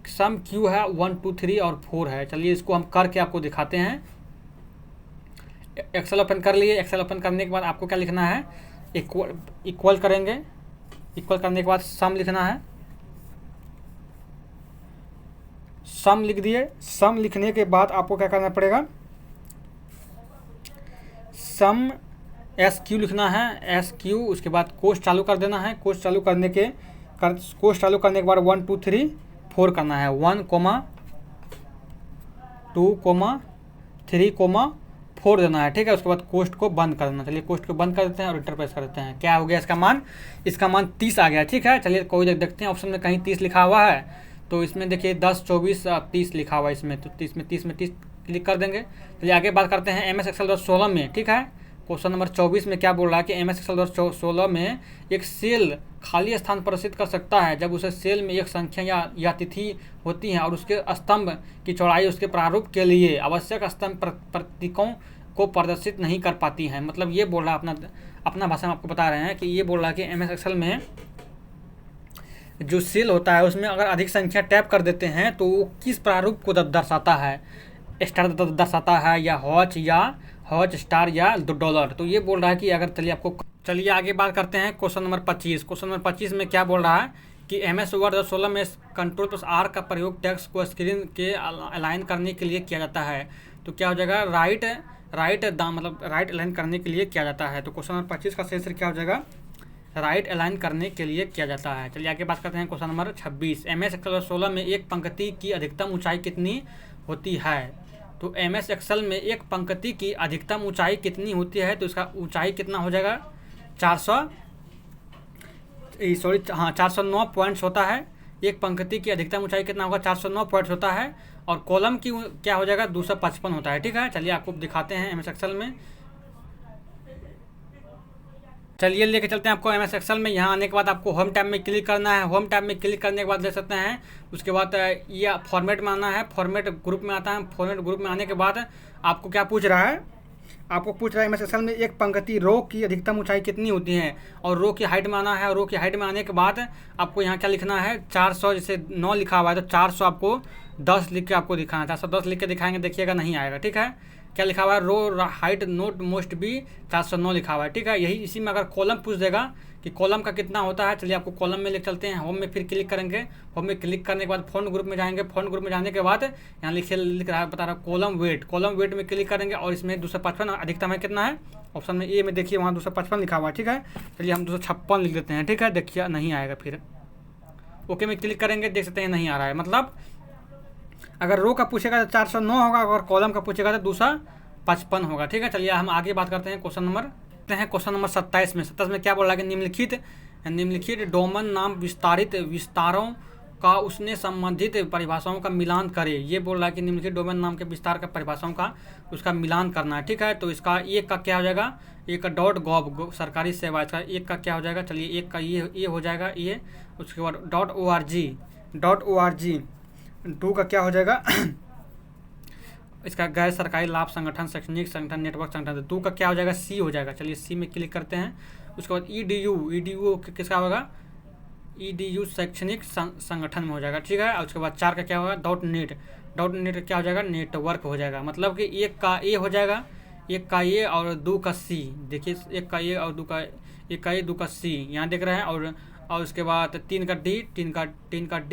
क्यू है 1 2 3 और 4 है। चलिए इसको हम करके आपको दिखाते हैं। एक्सेल ओपन कर लिए। एक्सेल ओपन करने के बाद आपको क्या लिखना है? इक्वल करेंगे। इक्वल करने के बाद सम लिखना है। सम लिख दिए। सम लिखने के बाद आपको क्या करना पड़ेगा? सम SQ लिखना है, SQ। उसके बाद कोष्ठ चालू कर देना है। कोष्ठ चालू करने के बाद 1 2 3 4 करना है। 1 2 3 4 देना है, ठीक है। उसके बाद कोष्ठ को बंद कर देना। चलिए कोष्ठ को बंद कर देते हैं और एंटर प्रेस कर देते हैं। क्या हो गया इसका मान? इसका मान 30 आ गया, ठीक है। चलिए कोई देखते हैं ऑप्शन में कहीं 30 लिखा हुआ है, तो इसमें देखिए 10 24 30 लिखा हुआ है इसमें। तो 30 में 30 क्लिक कर देंगे। चलिए आगे बात करते हैं MS एक्सेल 2016 में, ठीक है। क्वेश्चन नंबर 24 में क्या बोल रहा है कि MS एक्सेल 2016 में एक सेल खाली स्थान प्रदर्शित कर सकता है जब उसे सेल में एक संख्या या तिथि होती है और उसके स्तंभ की चौड़ाई उसके प्रारूप के लिए आवश्यक स्तंभ प्रतीकों को प्रदर्शित नहीं कर पाती है। मतलब ये बोल रहा है, अपना भाषा में आपको बता रहे हैं कि ये बोल रहा है कि MS एक्सेल में जो सेल होता है उसमें अगर अधिक संख्या टैप कर देते हैं तो वो किस प्रारूप को दर्शाता है? स्टार दर्शाता है या हॉच स्टार या $। तो ये बोल रहा है कि अगर चलिए आगे बात करते हैं क्वेश्चन नंबर 25। क्वेश्चन नंबर 25 में क्या बोल रहा है कि MS वर्ड 2016 में Ctrl+R का प्रयोग टेक्स्ट को स्क्रीन के अलाइन करने के लिए किया जाता है। तो क्या हो जाएगा? राइट अलाइन करने के लिए किया जाता है। तो क्वेश्चन नंबर 25 का सही आंसर क्या हो जाएगा? राइट अलाइन करने के लिए किया जाता है। चलिए आगे बात करते हैं क्वेश्चन नंबर 26। MS एक्सेल 2016 में एक पंक्ति की अधिकतम ऊंचाई कितनी होती है? तो MS एक्सेल में एक पंक्ति की अधिकतम ऊंचाई कितनी होती है? तो इसका ऊंचाई कितना हो जाएगा? 409 पॉइंट्स होता है। एक पंक्ति की अधिकतम ऊंचाई कितना होगा? 409 पॉइंट्स होता है। और कॉलम की क्या हो जाएगा? 255 होता है, ठीक है। चलिए आपको दिखाते हैं MS एक्सेल में। चलिए लेके चलते हैं आपको MS एक्सेल में। यहाँ आने के बाद आपको होम टैब में क्लिक करना है। होम टैब में क्लिक करने के बाद देख सकते हैं, उसके बाद ये फॉर्मेट में आना है। फॉर्मेट ग्रुप में आता है। फॉर्मेट ग्रुप में आने के बाद आपको क्या पूछ रहा है? आपको पूछ रहा है MS एक्सेल में एक पंक्ति रो की अधिकतम ऊंचाई कितनी होती है, और रो की हाइट में आना है। और रो की हाइट में आने के बाद आपको यहाँ क्या लिखना है? 400, जैसे 9 लिखा हुआ है तो 400 आपको 10 लिख के आपको दिखाना है। 410 लिख के दिखाएंगे, देखिएगा नहीं आएगा, ठीक है। क्या लिखा हुआ है? Row height note most be 409 लिखा हुआ है, ठीक है। यही इसी में अगर कॉलम पूछ देगा कि कॉलम का कितना होता है, चलिए आपको कॉलम में ले चलते हैं। होम में फिर क्लिक करेंगे। होम में क्लिक करने के बाद फ़ॉन्ट ग्रुप में जाएंगे। फ़ॉन्ट ग्रुप में जाने के बाद यहाँ लिख रहा है, बता रहा है कॉलम वेट। कॉलम वेट में क्लिक करेंगे और इसमें 255 अधिकतम है। कितना है? ऑप्शन में ए में देखिए वहाँ 255 लिखा हुआ है, ठीक है। चलिए हम 256 लिख देते हैं, ठीक है। देखिए नहीं आएगा, फिर ओके में क्लिक करेंगे, देख सकते हैं नहीं आ रहा है। मतलब अगर रो का पूछेगा तो 409 होगा, अगर कॉलम का पूछेगा तो 255 होगा, ठीक है। चलिए हम आगे बात करते हैं क्वेश्चन नंबर 27 में। 27 में क्या बोल रहा है कि निम्नलिखित डोमेन नाम विस्तारों का उसने संबंधित परिभाषाओं का मिलान करे। ये बोल रहा है कि निम्नलिखित डोमेन नाम के विस्तार का परिभाषाओं का उसका मिलान करना है। ठीक है, तो इसका एक का क्या हो जाएगा, एक का .gov सरकारी सेवा, इसका एक का क्या हो जाएगा, चलिए एक का ये हो जाएगा ये। उसके बाद .org 2 का क्या हो जाएगा इसका गैर सरकारी लाभ संगठन, शैक्षणिक संगठन, नेटवर्क संगठन। 2 का क्या हो जाएगा, सी हो जाएगा। चलिए सी में क्लिक करते हैं। उसके बाद EDU किसका होगा, EDU शैक्षणिक संगठन में हो जाएगा। ठीक है, और उसके बाद 4 का क्या होगा, .net का क्या हो जाएगा, नेटवर्क हो जाएगा। मतलब कि एक का ए हो जाएगा, एक का ए और 2 का सी। देखिए एक का ए और 2 का ए 2 का सी यहाँ देख रहे हैं। और उसके बाद 3 का डी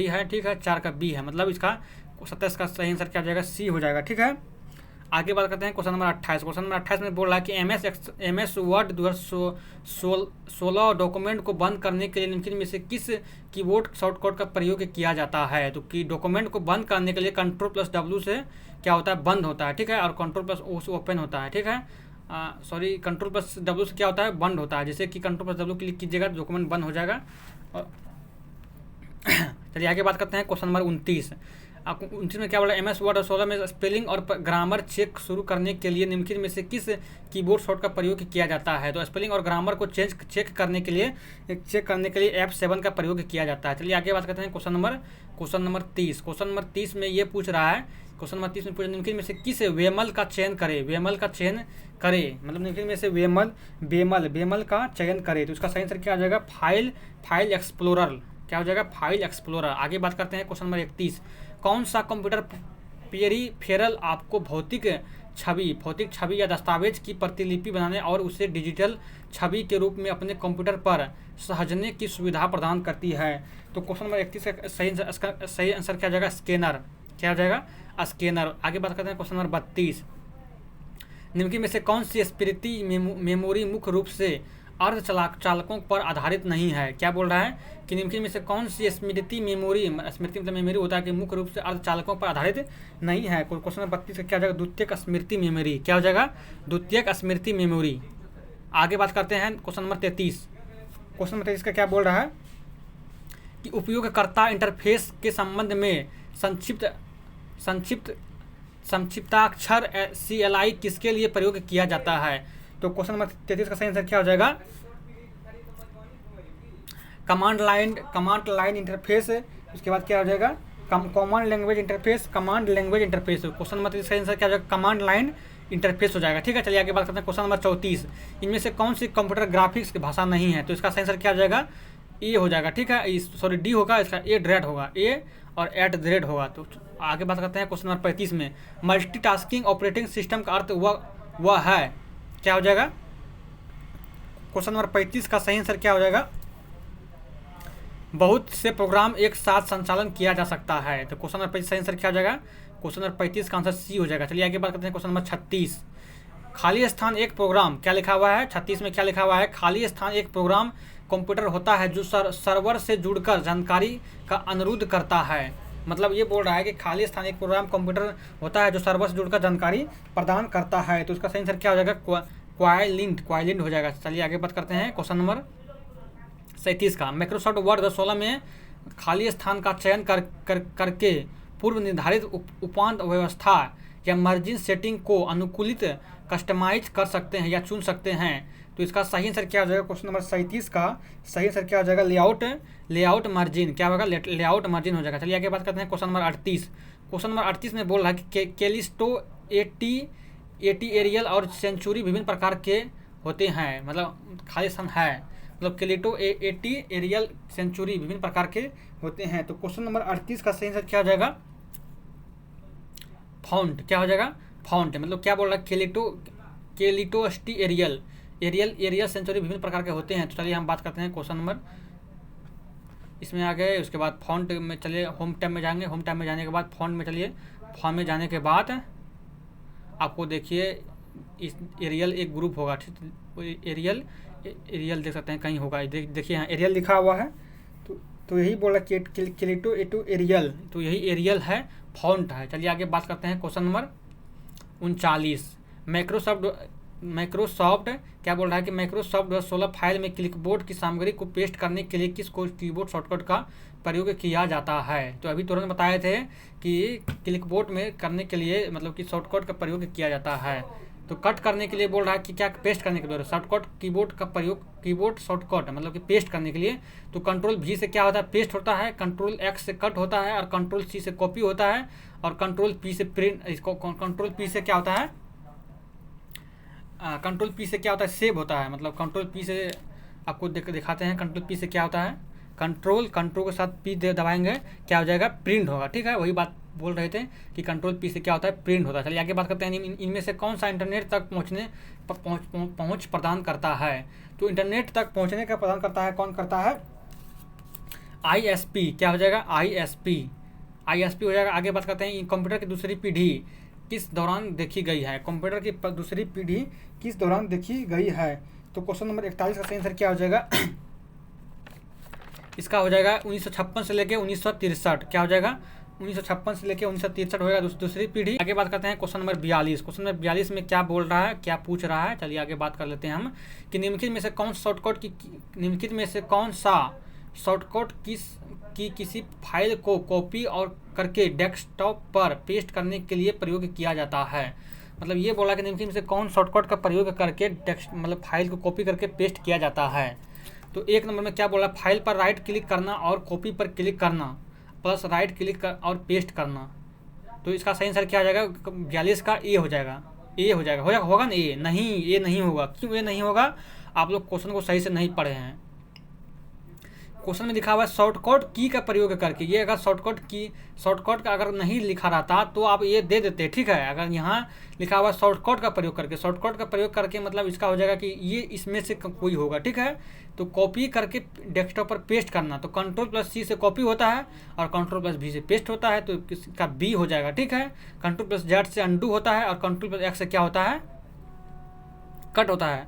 है। ठीक है, 4 का बी है। मतलब इसका 27 का सही आंसर क्या हो जाएगा, सी हो जाएगा। ठीक है, आगे बात करते हैं क्वेश्चन नंबर 28। क्वेश्चन नंबर 28 में बोल रहा है कि MS वर्ड 2016 डॉक्यूमेंट को बंद करने के लिए निम्नलिखित में से किस कीबोर्ड शॉर्टकट का प्रयोग किया जाता है। तो कि डॉक्यूमेंट को बंद करने के लिए Ctrl+W से क्या होता है, बंद होता है। ठीक है, और Ctrl+O से ओपन होता है। ठीक है, सॉरी Ctrl+W से क्या होता है, बंद होता है। जैसे कि Ctrl+W क्लिक कीजिएगा डॉक्यूमेंट बंद हो जाएगा। चलिए आगे बात करते हैं क्वेश्चन नंबर 29। आपको 29 में क्या बोला, MS वर्ड और 16 में स्पेलिंग और ग्रामर चेक शुरू करने के लिए निम्नलिखित में से किस कीबोर्ड शॉर्ट का प्रयोग किया जाता है। तो स्पेलिंग और ग्रामर को चेक करने के लिए F7 का प्रयोग किया जाता है। चलिए आगे बात करते हैं क्वेश्चन नंबर 30। क्वेश्चन नंबर 30 में ये पूछ रहा है, क्वेश्चन नंबर 30 में पूछा निम्नलिखित में से किस वेमल का चयन करे। मतलब निम्नलिखित में से बेमल का चयन करे। तो इसका सही आंसर क्या हो जाएगा, फाइल एक्सप्लोरर। क्या हो जाएगा, फाइल एक्सप्लोरर। आगे बात करते हैं क्वेश्चन नंबर 31। कौन सा कंप्यूटर पेरिफेरल आपको भौतिक छवि या दस्तावेज की प्रतिलिपि बनाने और उसे डिजिटल छवि के रूप में अपने कंप्यूटर पर सहेजने की सुविधा प्रदान करती है। तो क्वेश्चन नंबर 31 का सही आंसर क्या हो जाएगा, स्कैनर। क्या हो जाएगा, स्कैनर। आगे बात करते हैं क्वेश्चन नंबर 32। निम्नलिखित में से कौन सी स्मृति मेमोरी मुख्य रूप से अर्धचालकों पर आधारित नहीं है। क्या बोल रहा है कि निम्नलिखित में से कौन सी स्मृति मतलब मेमोरी होता है कि मुख्य रूप से अर्धचालकों पर आधारित नहीं है। क्वेश्चन नंबर 32 का क्या हो जाएगा, द्वितीयक स्मृति मेमोरी। क्या हो जाएगा, द्वितीयक स्मृति मेमोरी। आगे बात करते हैं क्वेश्चन नंबर 33। क्वेश्चन नंबर 33 का क्या बोल रहा है कि उपयोगकर्ता इंटरफेस के संबंध में संक्षिप्ताक्षर CLI किसके लिए प्रयोग किया जाता है। तो क्वेश्चन नंबर 33 का सही आंसर क्या हो जाएगा, कमांड लाइन इंटरफेस। उसके बाद क्या हो जाएगा, command language interface. Question number 33 का आंसर क्या हो जाएगा, कमांड लाइन इंटरफेस हो जाएगा। ठीक है, चलिए आगे बात करते हैं क्वेश्चन नंबर 34। इनमें से कौन सी कंप्यूटर ग्राफिक्स की भाषा नहीं है। तो इसका सही आंसर क्या हो जाएगा, ए हो जाएगा। ठीक है, सॉरी डी होगा, इसका A होगा, ए और @ होगा। तो आगे बात करते हैं क्वेश्चन नंबर 35 में। मल्टीटास्किंग ऑपरेटिंग सिस्टम का अर्थ वह है। क्या हो जाएगा, क्वेश्चन नंबर 35 का सही आंसर क्या हो जाएगा, बहुत से प्रोग्राम एक साथ संचालन किया जा सकता है। तो क्वेश्चन नंबर 35 सही आंसर क्या हो जाएगा, क्वेश्चन नंबर 35 का आंसर सी हो जाएगा। चलिए आगे बात करते हैं क्वेश्चन नंबर 36। खाली स्थान एक प्रोग्राम, क्या लिखा हुआ है 36 में, क्या लिखा हुआ है, खाली स्थान एक प्रोग्राम कंप्यूटर होता है जो सर्वर से जुड़कर जानकारी का अनुरोध करता है। मतलब ये बोल रहा है कि खाली स्थान एक प्रोग्राम कंप्यूटर होता है जो सर्वर से जुड़कर जानकारी प्रदान करता है। तो इसका सही आंसर क्या हो जाएगा, क्वाइलिंट हो जाएगा। चलिए आगे बात करते हैं क्वेश्चन नंबर 37 का। माइक्रोसॉफ्ट वर्ड 2016 में खाली स्थान का चयन करके पूर्व निर्धारित उपांत व्यवस्था या मार्जिन सेटिंग को अनुकूलित कस्टमाइज कर सकते हैं या चुन सकते हैं। तो इसका सही आंसर क्या हो जाएगा, क्वेश्चन नंबर 37 का सही आंसर क्या हो जाएगा, लेआउट मार्जिन। क्या होगा, लेआउट मार्जिन हो जाएगा। चलिए आगे बात करते हैं क्वेश्चन नंबर 38। क्वेश्चन नंबर 38 में बोल रहा है कि कैलिस्टो 80 एरियल और सेंचुरी विभिन्न प्रकार के होते हैं। मतलब खाली स्थान है, मतलब कैलिस्टो 80 एरियल सेंचुरी विभिन्न प्रकार के होते हैं। तो क्वेश्चन नंबर 38 का सही आंसर क्या हो जाएगा, फॉन्ट। क्या हो जाएगा, फॉन्ट। मतलब क्या बोल रहा है, कैलिटोस्टी एरियल सेंचुरी विभिन्न प्रकार के होते हैं। तो चलिए हम बात करते हैं क्वेश्चन नंबर, इसमें आ गए। उसके बाद फॉन्ट में चलिए होम टैब में जाएंगे। होम टैब में जाने के बाद फॉन्ट में चलिए, फॉन्ट में जाने के बाद आपको देखिए इस एरियल एक ग्रुप होगा। ठीक, एरियल देख सकते हैं कहीं होगा, देखिए यहाँ एरियल लिखा हुआ है। तो यही बोला कैलिटो एरियल, तो यही एरियल है, फॉन्ट है। चलिए आगे बात करते हैं क्वेश्चन नंबर 39। माइक्रोसॉफ्ट क्या बोल रहा है कि माइक्रोसॉफ्ट 2016 फाइल में क्लिकबोर्ड की सामग्री को पेस्ट करने के लिए किस कीबोर्ड शॉर्टकट का प्रयोग किया जाता है। तो अभी तुरंत बताए थे कि क्लिकबोर्ड में करने के लिए मतलब कि शॉर्टकट का प्रयोग किया जाता है। तो कट करने के लिए बोल रहा है कि क्या, पेस्ट करने के लिए शॉर्टकट कीबोर्ड का प्रयोग, कीबोर्ड शॉर्टकट मतलब कि पेस्ट करने के लिए। तो कंट्रोल V से क्या होता है, पेस्ट होता है, कंट्रोल X से कट होता है, और कंट्रोल C से कॉपी होता है, और कंट्रोल P से प्रिंट, इसको कंट्रोल P से क्या होता है, कंट्रोल P से क्या होता है, सेव होता है। मतलब कंट्रोल P से आपको दिखाते हैं, कंट्रोल P से क्या होता है, कंट्रोल के साथ P दबाएंगे क्या हो जाएगा, प्रिंट होगा। ठीक है, वही बात बोल रहे थे कि कंट्रोल P से क्या होता है, प्रिंट होता है। चलिए आगे बात करते हैं, इनमें से कौन सा इंटरनेट तक पहुँच प्रदान करता है। तो इंटरनेट तक पहुँचने का प्रदान करता है, कौन करता है, ISP। क्या हो जाएगा, ISP हो जाएगा। आगे बात करते हैं, कंप्यूटर की दूसरी पीढ़ी किस दौरान देखी गई है। कंप्यूटर की दूसरी पीढ़ी किस दौरान देखी गई है। तो क्वेश्चन नंबर 41 का सही आंसर क्या हो जाएगा, इसका हो जाएगा 1956 से लेके 1963। क्या हो जाएगा, 1956 से लेके 1963 होगा दूसरी पीढ़ी। आगे बात करते हैं क्वेश्चन नंबर 42। क्वेश्चन नंबर 42 में क्या बोल रहा है, क्या पूछ रहा है, चलिए आगे बात कर लेते हैं हम कि निम्नलिखित में से कौन सा शॉर्टकट किसी फाइल को कॉपी और करके डेस्कटॉप पर पेस्ट करने के लिए प्रयोग किया जाता है। मतलब ये बोला कि निम्नलिखित में से कौन शॉर्टकट का प्रयोग करके मतलब फाइल को कॉपी करके पेस्ट किया जाता है। तो एक नंबर में क्या बोला, फाइल पर राइट क्लिक करना और कॉपी पर क्लिक करना प्लस राइट क्लिक और पेस्ट करना। तो इसका सही आंसर क्या हो जाएगा, 42 का ए हो जाएगा, होगा ना ए नहीं होगा। क्यों ए नहीं होगा, आप लोग क्वेश्चन को सही से नहीं पढ़े हैं। क्वेश्चन में लिखा हुआ है शॉर्टकट की का प्रयोग करके, ये अगर शॉर्टकट का अगर नहीं लिखा रहता तो आप ये दे देते। ठीक है, अगर यहाँ लिखा हुआ शॉर्टकट का प्रयोग करके मतलब इसका हो जाएगा कि ये इसमें से कोई होगा। ठीक है, तो कॉपी करके डेस्कटॉप पर पेस्ट करना, तो कंट्रोल+C से कॉपी होता है और कंट्रोल+V से पेस्ट होता है, तो इसका B हो जाएगा। ठीक है, कंट्रोल+Z से अंडू होता है, और कंट्रोल+X से क्या होता है, कट होता है।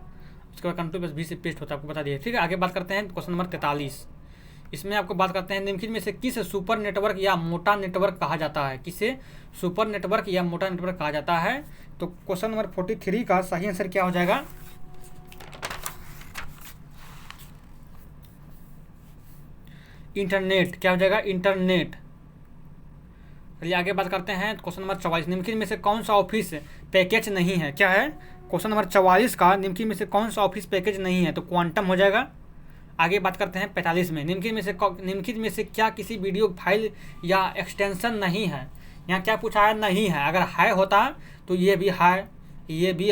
उसके बाद कंट्रोल+V से पेस्ट होता है, आपको बता दिए। ठीक है, आगे बात करते हैं क्वेश्चन नंबर 43। इसमें आपको बात करते हैं निम्नलिखित में से किस सुपर नेटवर्क या मोटा नेटवर्क कहा जाता है। किसे सुपर नेटवर्क या मोटा नेटवर्क कहा जाता है। तो क्वेश्चन नंबर 43 का सही आंसर क्या हो जाएगा, इंटरनेट। क्या हो जाएगा, इंटरनेट। चलिए आगे बात करते हैं क्वेश्चन नंबर 44। निम्नलिखित में से कौन सा ऑफिस पैकेज नहीं है। क्या है, क्वेश्चन नंबर 44 का निम्नलिखित में से कौन सा ऑफिस पैकेज नहीं है। तो क्वांटम हो जाएगा। आगे बात करते हैं 45 में, निम्नलिखित में से क्या किसी वीडियो फाइल या एक्सटेंशन नहीं है। यहाँ क्या पूछा है, नहीं है। अगर है होता तो ये भी है, ये भी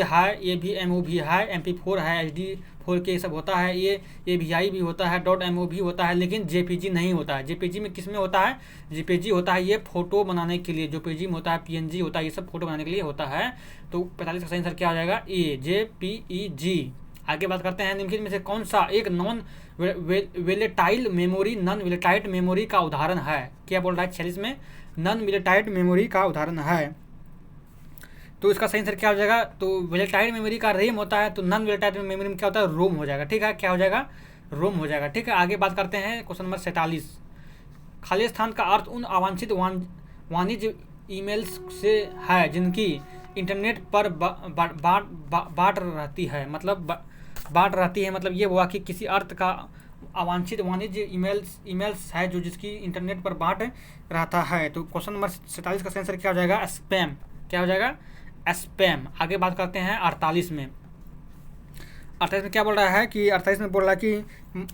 MOV है, MP4 है, HD4K ये सब होता है, ये AVI भी होता है, .MOV होता है, लेकिन JPG नहीं होता है। JPG में किस में होता है, JPG होता है ये फोटो बनाने के लिए, JPG में होता है, PNG होता है, ये सब फोटो बनाने के लिए होता है। तो 45 का सही आंसर क्या हो जाएगा, ए, JPEG। आगे बात करते हैं निम्नलिखित में से कौन सा एक नॉन वोलेटाइल मेमोरी का उदाहरण है। क्या बोल रहा है 46 में, नॉन वोलेटाइल मेमोरी का उदाहरण है। तो इसका सही आंसर क्या हो जाएगा, तो वोलेटाइल मेमोरी का रैम होता है, तो नॉन वोलेटाइल मेमोरी में क्या होता है, रोम हो जाएगा। ठीक है, क्या हो जाएगा, रोम हो जाएगा। ठीक है, आगे बात करते हैं क्वेश्चन नंबर 47। खाली स्थान का अर्थ उन अवांछित वाणिज्य ईमेल्स से है जिनकी इंटरनेट पर बाट रहती है। मतलब ये हुआ कि किसी अर्थ का अवांछित वाणिज्य ईमेल्स है जो जिसकी इंटरनेट पर बाट रहता है। तो क्वेश्चन नंबर 47 का आंसर क्या हो जाएगा, स्पैम। क्या हो जाएगा, स्पैम। आगे बात करते हैं 48 में। 48 में क्या बोल रहा है कि 48 में बोल रहा है कि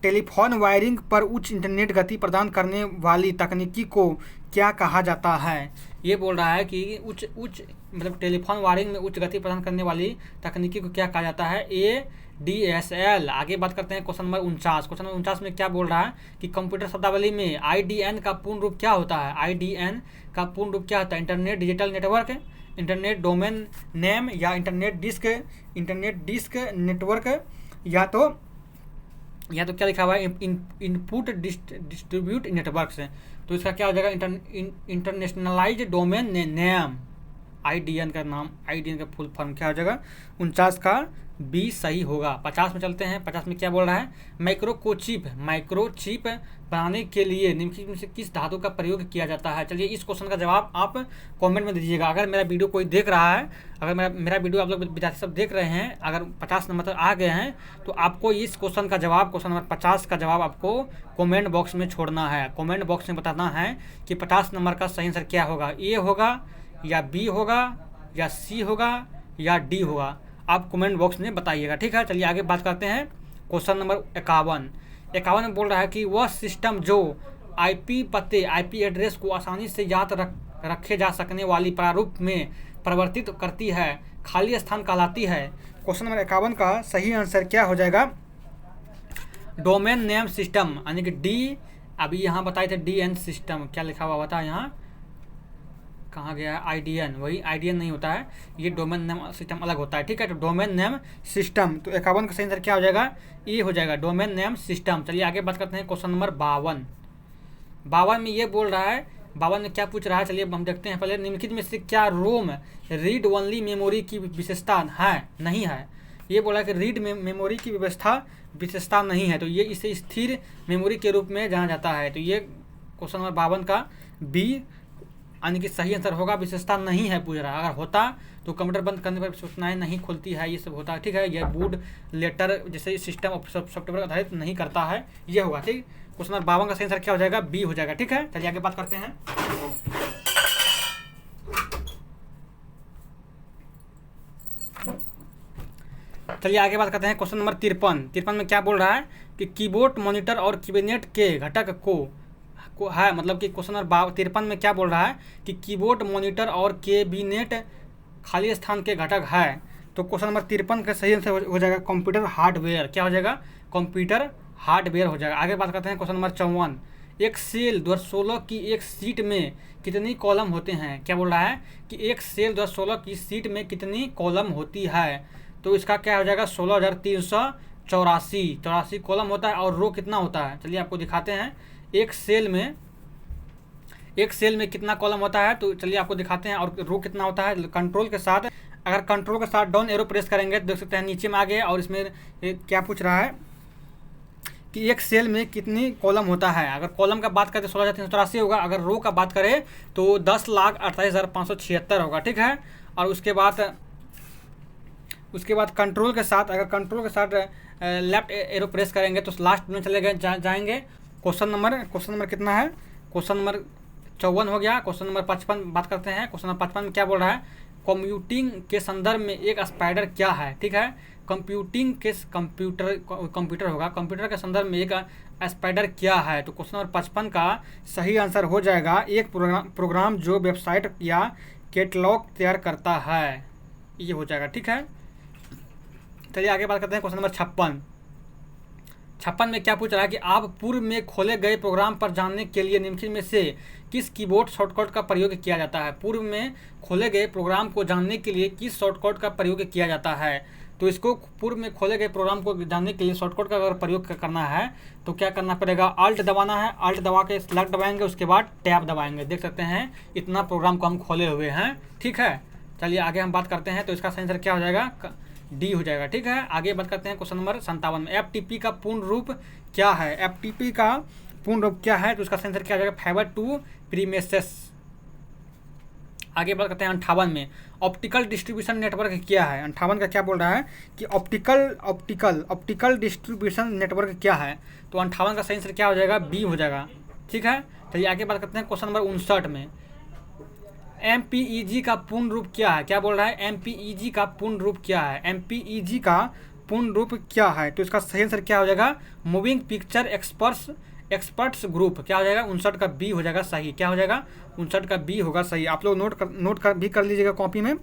टेलीफोन वायरिंग पर उच्च इंटरनेट गति प्रदान करने वाली तकनीकी को क्या कहा जाता है। ये बोल रहा है कि उच्च मतलब टेलीफोन वायरिंग में उच्च गति प्रदान करने वाली तकनीकी को क्या कहा जाता है, ADSL। आगे बात करते हैं क्वेश्चन नंबर 49। क्वेश्चन नंबर 49 में क्या बोल रहा है कि कंप्यूटर शब्दावली में IDN का पूर्ण रूप क्या होता है। IDN का पूर्ण रूप क्या होता है, internet digital network, internet domain name, या इंटरनेट डिस्क नेटवर्क, या तो क्या लिखा हुआ है, इनपुट डिस्ट्रीब्यूट नेटवर्क से। तो इसका क्या हो जाएगा, इंटरनेशनलाइज्ड डोमेन नेम। IDN का नाम, IDN का फुल फॉर्म क्या हो जाएगा, 49 का बी सही होगा। 50 में चलते हैं। 50 में क्या बोल रहा है, माइक्रोचिप बनाने के लिए निम्नलिखित में से किस धातु का प्रयोग किया जाता है। चलिए इस क्वेश्चन का जवाब आप कमेंट में दीजिएगा। अगर मेरा वीडियो कोई देख रहा है, अगर मेरा वीडियो आप लोग विद्यार्थी सब देख रहे हैं, अगर 50 नंबर तक आ गए हैं तो आपको इस क्वेश्चन का जवाब, क्वेश्चन नंबर 50 का जवाब आपको कमेंट बॉक्स में छोड़ना है। कमेंट बॉक्स में बताना है कि 50 नंबर का सही आंसर क्या होगा, ए होगा या बी होगा या सी होगा या डी होगा। आप कमेंट बॉक्स में बताइएगा, ठीक है। चलिए आगे बात करते हैं। क्वेश्चन नंबर 51 में बोल रहा है कि वह सिस्टम जो IP पते, IP एड्रेस को आसानी से याद रखे जा सकने वाली प्रारूप में परिवर्तित करती है, खाली स्थान कहलाती है। क्वेश्चन नंबर 51 का सही आंसर क्या हो जाएगा, डोमेन नेम सिस्टम, यानी कि डी। अभी यहाँ बताए थे DN सिस्टम, क्या लिखा हुआ था यहाँ, कहाँ गया है, IDN, वही IDN नहीं होता है, ये डोमेन नेम सिस्टम अलग होता है, ठीक है। तो डोमेन नेम सिस्टम, तो 51 का सही आंसर क्या हो जाएगा, ये हो जाएगा डोमेन नेम सिस्टम। चलिए आगे बात करते हैं। क्वेश्चन नंबर 52 में ये बोल रहा है, 52 में क्या पूछ रहा है, चलिए हम देखते हैं। पहले निम्नलिखित में से क्या रोम रीड ओनली मेमोरी की विशेषता है, नहीं है। ये बोला कि रीड मेमोरी की विशेषता नहीं है, तो ये इसे स्थिर मेमोरी के रूप में जाना जाता है। तो ये क्वेश्चन नंबर 52 का बी यानी कि सही आंसर होगा। विशेषता नहीं है पूछ रहा है, अगर होता तो कंप्यूटर बंद करने पर सूचनाएं नहीं खुलती है, ये सब होता है, ठीक है। यह बूट लेटर जैसे सिस्टम सॉफ्टवेयर आधारित नहीं करता है, ये होगा, ठीक। क्वेश्चन नंबर 52 का सही आंसर क्या हो जाएगा, बी हो जाएगा, ठीक है। चलिए आगे बात करते हैं। चलिए आगे बात करते हैं। क्वेश्चन नंबर 53 में क्या बोल रहा है कि कीबोर्ड, मॉनिटर और कैबिनेट के घटक को है, मतलब कि क्वेश्चन नंबर 53 में क्या बोल रहा है कि कीबोर्ड, मॉनिटर और कैबिनेट खाली स्थान के घटक है। तो क्वेश्चन नंबर 53 का सही आंसर हो जाएगा कंप्यूटर हार्डवेयर, क्या हो जाएगा, कंप्यूटर हार्डवेयर हो जाएगा। आगे बात करते हैं। क्वेश्चन नंबर 54, एक सेल 2016 की एक सीट में कितनी कॉलम होते हैं। क्या बोल रहा है कि एक सेल 2016 की सीट में कितनी कॉलम होती है। तो इसका क्या हो जाएगा, 16,384 कॉलम होता है। और रो कितना होता है, चलिए आपको दिखाते हैं। एक सेल में कितना कॉलम होता है, तो चलिए आपको दिखाते हैं। और रो कितना होता है, कंट्रोल के साथ, अगर कंट्रोल के साथ डाउन एरो प्रेस करेंगे तो देख सकते हैं नीचे में आ गया। और इसमें क्या पूछ रहा है कि एक सेल में कितनी कॉलम होता है। अगर कॉलम का बात करें तो 16,384 होगा, अगर रो का बात करें तो 10,48,576 होगा, ठीक है। और उसके बाद कंट्रोल के साथ, अगर कंट्रोल के साथ लेफ्ट एरो प्रेस करेंगे तो लास्ट में चले गए जाएंगे। क्वेश्चन नंबर कितना है, क्वेश्चन नंबर 54 हो गया। क्वेश्चन नंबर 55 बात करते हैं। क्वेश्चन नंबर 55 में क्या बोल रहा है, कंप्यूटिंग के संदर्भ में एक स्पाइडर क्या है, ठीक है। कंप्यूटर होगा, कंप्यूटर के संदर्भ में एक स्पाइडर क्या है। तो क्वेश्चन नंबर 55 का सही आंसर हो जाएगा एक प्रोग्राम जो वेबसाइट या कैटलॉग तैयार करता है, ये हो जाएगा, ठीक है। चलिए आगे बात करते हैं। क्वेश्चन नंबर 56 में क्या पूछ रहा है कि आप पूर्व में खोले गए प्रोग्राम पर जानने के लिए निम्नलिखित में से किस कीबोर्ड शॉर्टकट का प्रयोग किया जाता है। पूर्व में खोले गए प्रोग्राम को जानने के लिए किस शॉर्टकट का प्रयोग किया जाता है। तो इसको पूर्व में खोले गए प्रोग्राम को जानने के लिए शॉर्टकट का अगर प्रयोग करना है तो क्या करना पड़ेगा, अल्ट दबाना है। अल्ट दबा के सेलेक्ट दबाएंगे, उसके बाद टैब दबाएंगे। देख सकते हैं इतना प्रोग्राम को हम खोले हुए हैं, ठीक है। चलिए आगे हम बात करते हैं। तो इसका सही आंसर क्या हो जाएगा, डी हो जाएगा, ठीक है। आगे बात करते हैं। क्वेश्चन नंबर 57 में FTP का पूर्ण रूप क्या है। FTP का पूर्ण रूप क्या है, तो इसका सही आंसर क्या हो जाएगा, फाइबर टू प्रीमिसेस। आगे बात करते हैं 58 में ऑप्टिकल डिस्ट्रीब्यूशन नेटवर्क क्या है। 58 का क्या बोल रहा है कि ऑप्टिकल डिस्ट्रीब्यूशन नेटवर्क क्या है। तो 58 का सही आंसर क्या हो जाएगा, बी हो जाएगा, ठीक है। चलिए आगे बात करते हैं। क्वेश्चन नंबर 59 में MPEG का पूर्ण रूप क्या है। क्या बोल रहा है, MPEG का पूर्ण रूप क्या है। MPEG का पूर्ण रूप क्या है, तो इसका सही आंसर क्या हो जाएगा, मूविंग पिक्चर एक्सपर्ट्स ग्रुप। क्या हो जाएगा, 59 का बी हो जाएगा सही। क्या हो जाएगा, 59 का बी होगा सही। आप लोग नोट कर लीजिएगा कॉपी में।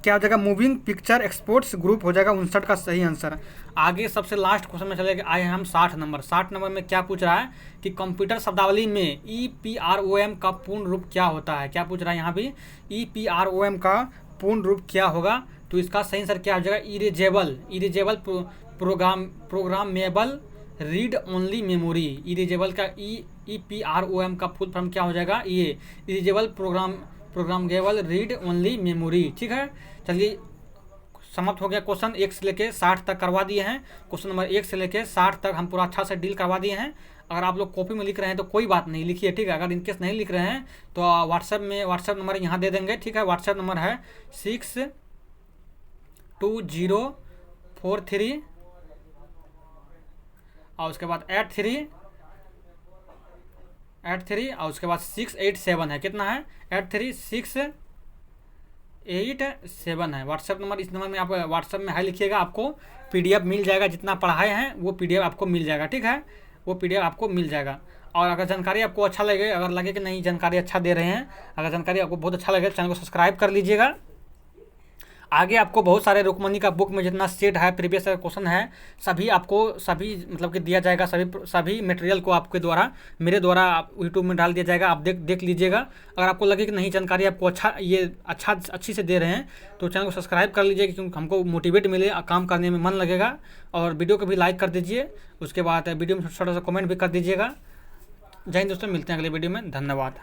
क्या हो जाएगा, मूविंग पिक्चर एक्सपोर्ट्स ग्रुप हो जाएगा 59 का सही आंसर। आगे सबसे लास्ट क्वेश्चन में चले आए हम 60 नंबर में क्या पूछ रहा है कि कंप्यूटर शब्दावली में EPROM का पूर्ण रूप क्या होता है। क्या पूछ रहा है यहाँ भी, EPROM का पूर्ण रूप क्या होगा। तो इसका सही आंसर क्या हो जाएगा, erasable programmable read only memory. Erasable का EPROM का फुल फॉर्म क्या हो जाएगा, ये erasable programmable read only memory. ठीक है, चलिए समाप्त हो गया। क्वेश्चन 1 से लेके 60 तक करवा दिए हैं। क्वेश्चन नंबर 1 से लेके 60 तक हम पूरा अच्छा से डील करवा दिए हैं। अगर आप लोग कॉपी में लिख रहे हैं तो कोई बात नहीं, लिखिए। ठीक है, अगर इनकेस नहीं लिख रहे हैं तो व्हाट्सएप नंबर यहाँ दे देंगे। ठीक है, व्हाट्सएप नंबर है 6204 और उसके बाद 83 और उसके बाद 687 है। कितना है? 83687 है व्हाट्सएप नंबर। इस नंबर में आप व्हाट्सएप में हाई लिखिएगा, आपको PDF मिल जाएगा। जितना पढ़ाए हैं वो PDF आपको मिल जाएगा। ठीक है, वो PDF आपको मिल जाएगा। और अगर जानकारी आपको अच्छा लगे, अगर लगे कि नहीं जानकारी अच्छा दे रहे हैं, अगर जानकारी आपको बहुत अच्छा लगे तो चैनल को सब्सक्राइब कर लीजिएगा। आगे आपको बहुत सारे रुक्मणी का बुक में जितना सेट है, प्रीवियस क्वेश्चन है, सभी मतलब कि दिया जाएगा। सभी मटेरियल को आपके द्वारा, मेरे द्वारा यूट्यूब में डाल दिया जाएगा। आप देख लीजिएगा। अगर आपको लगे कि नहीं जानकारी आपको अच्छी से दे रहे हैं तो चैनल को सब्सक्राइब कर लीजिएगा, क्योंकि हमको मोटिवेट मिले, काम करने में मन लगेगा। और वीडियो को भी लाइक कर दीजिए। उसके बाद वीडियो में छोटा सा कमेंट भी कर दीजिएगा। जय हिंद दोस्तों, मिलते हैं अगले वीडियो में। धन्यवाद।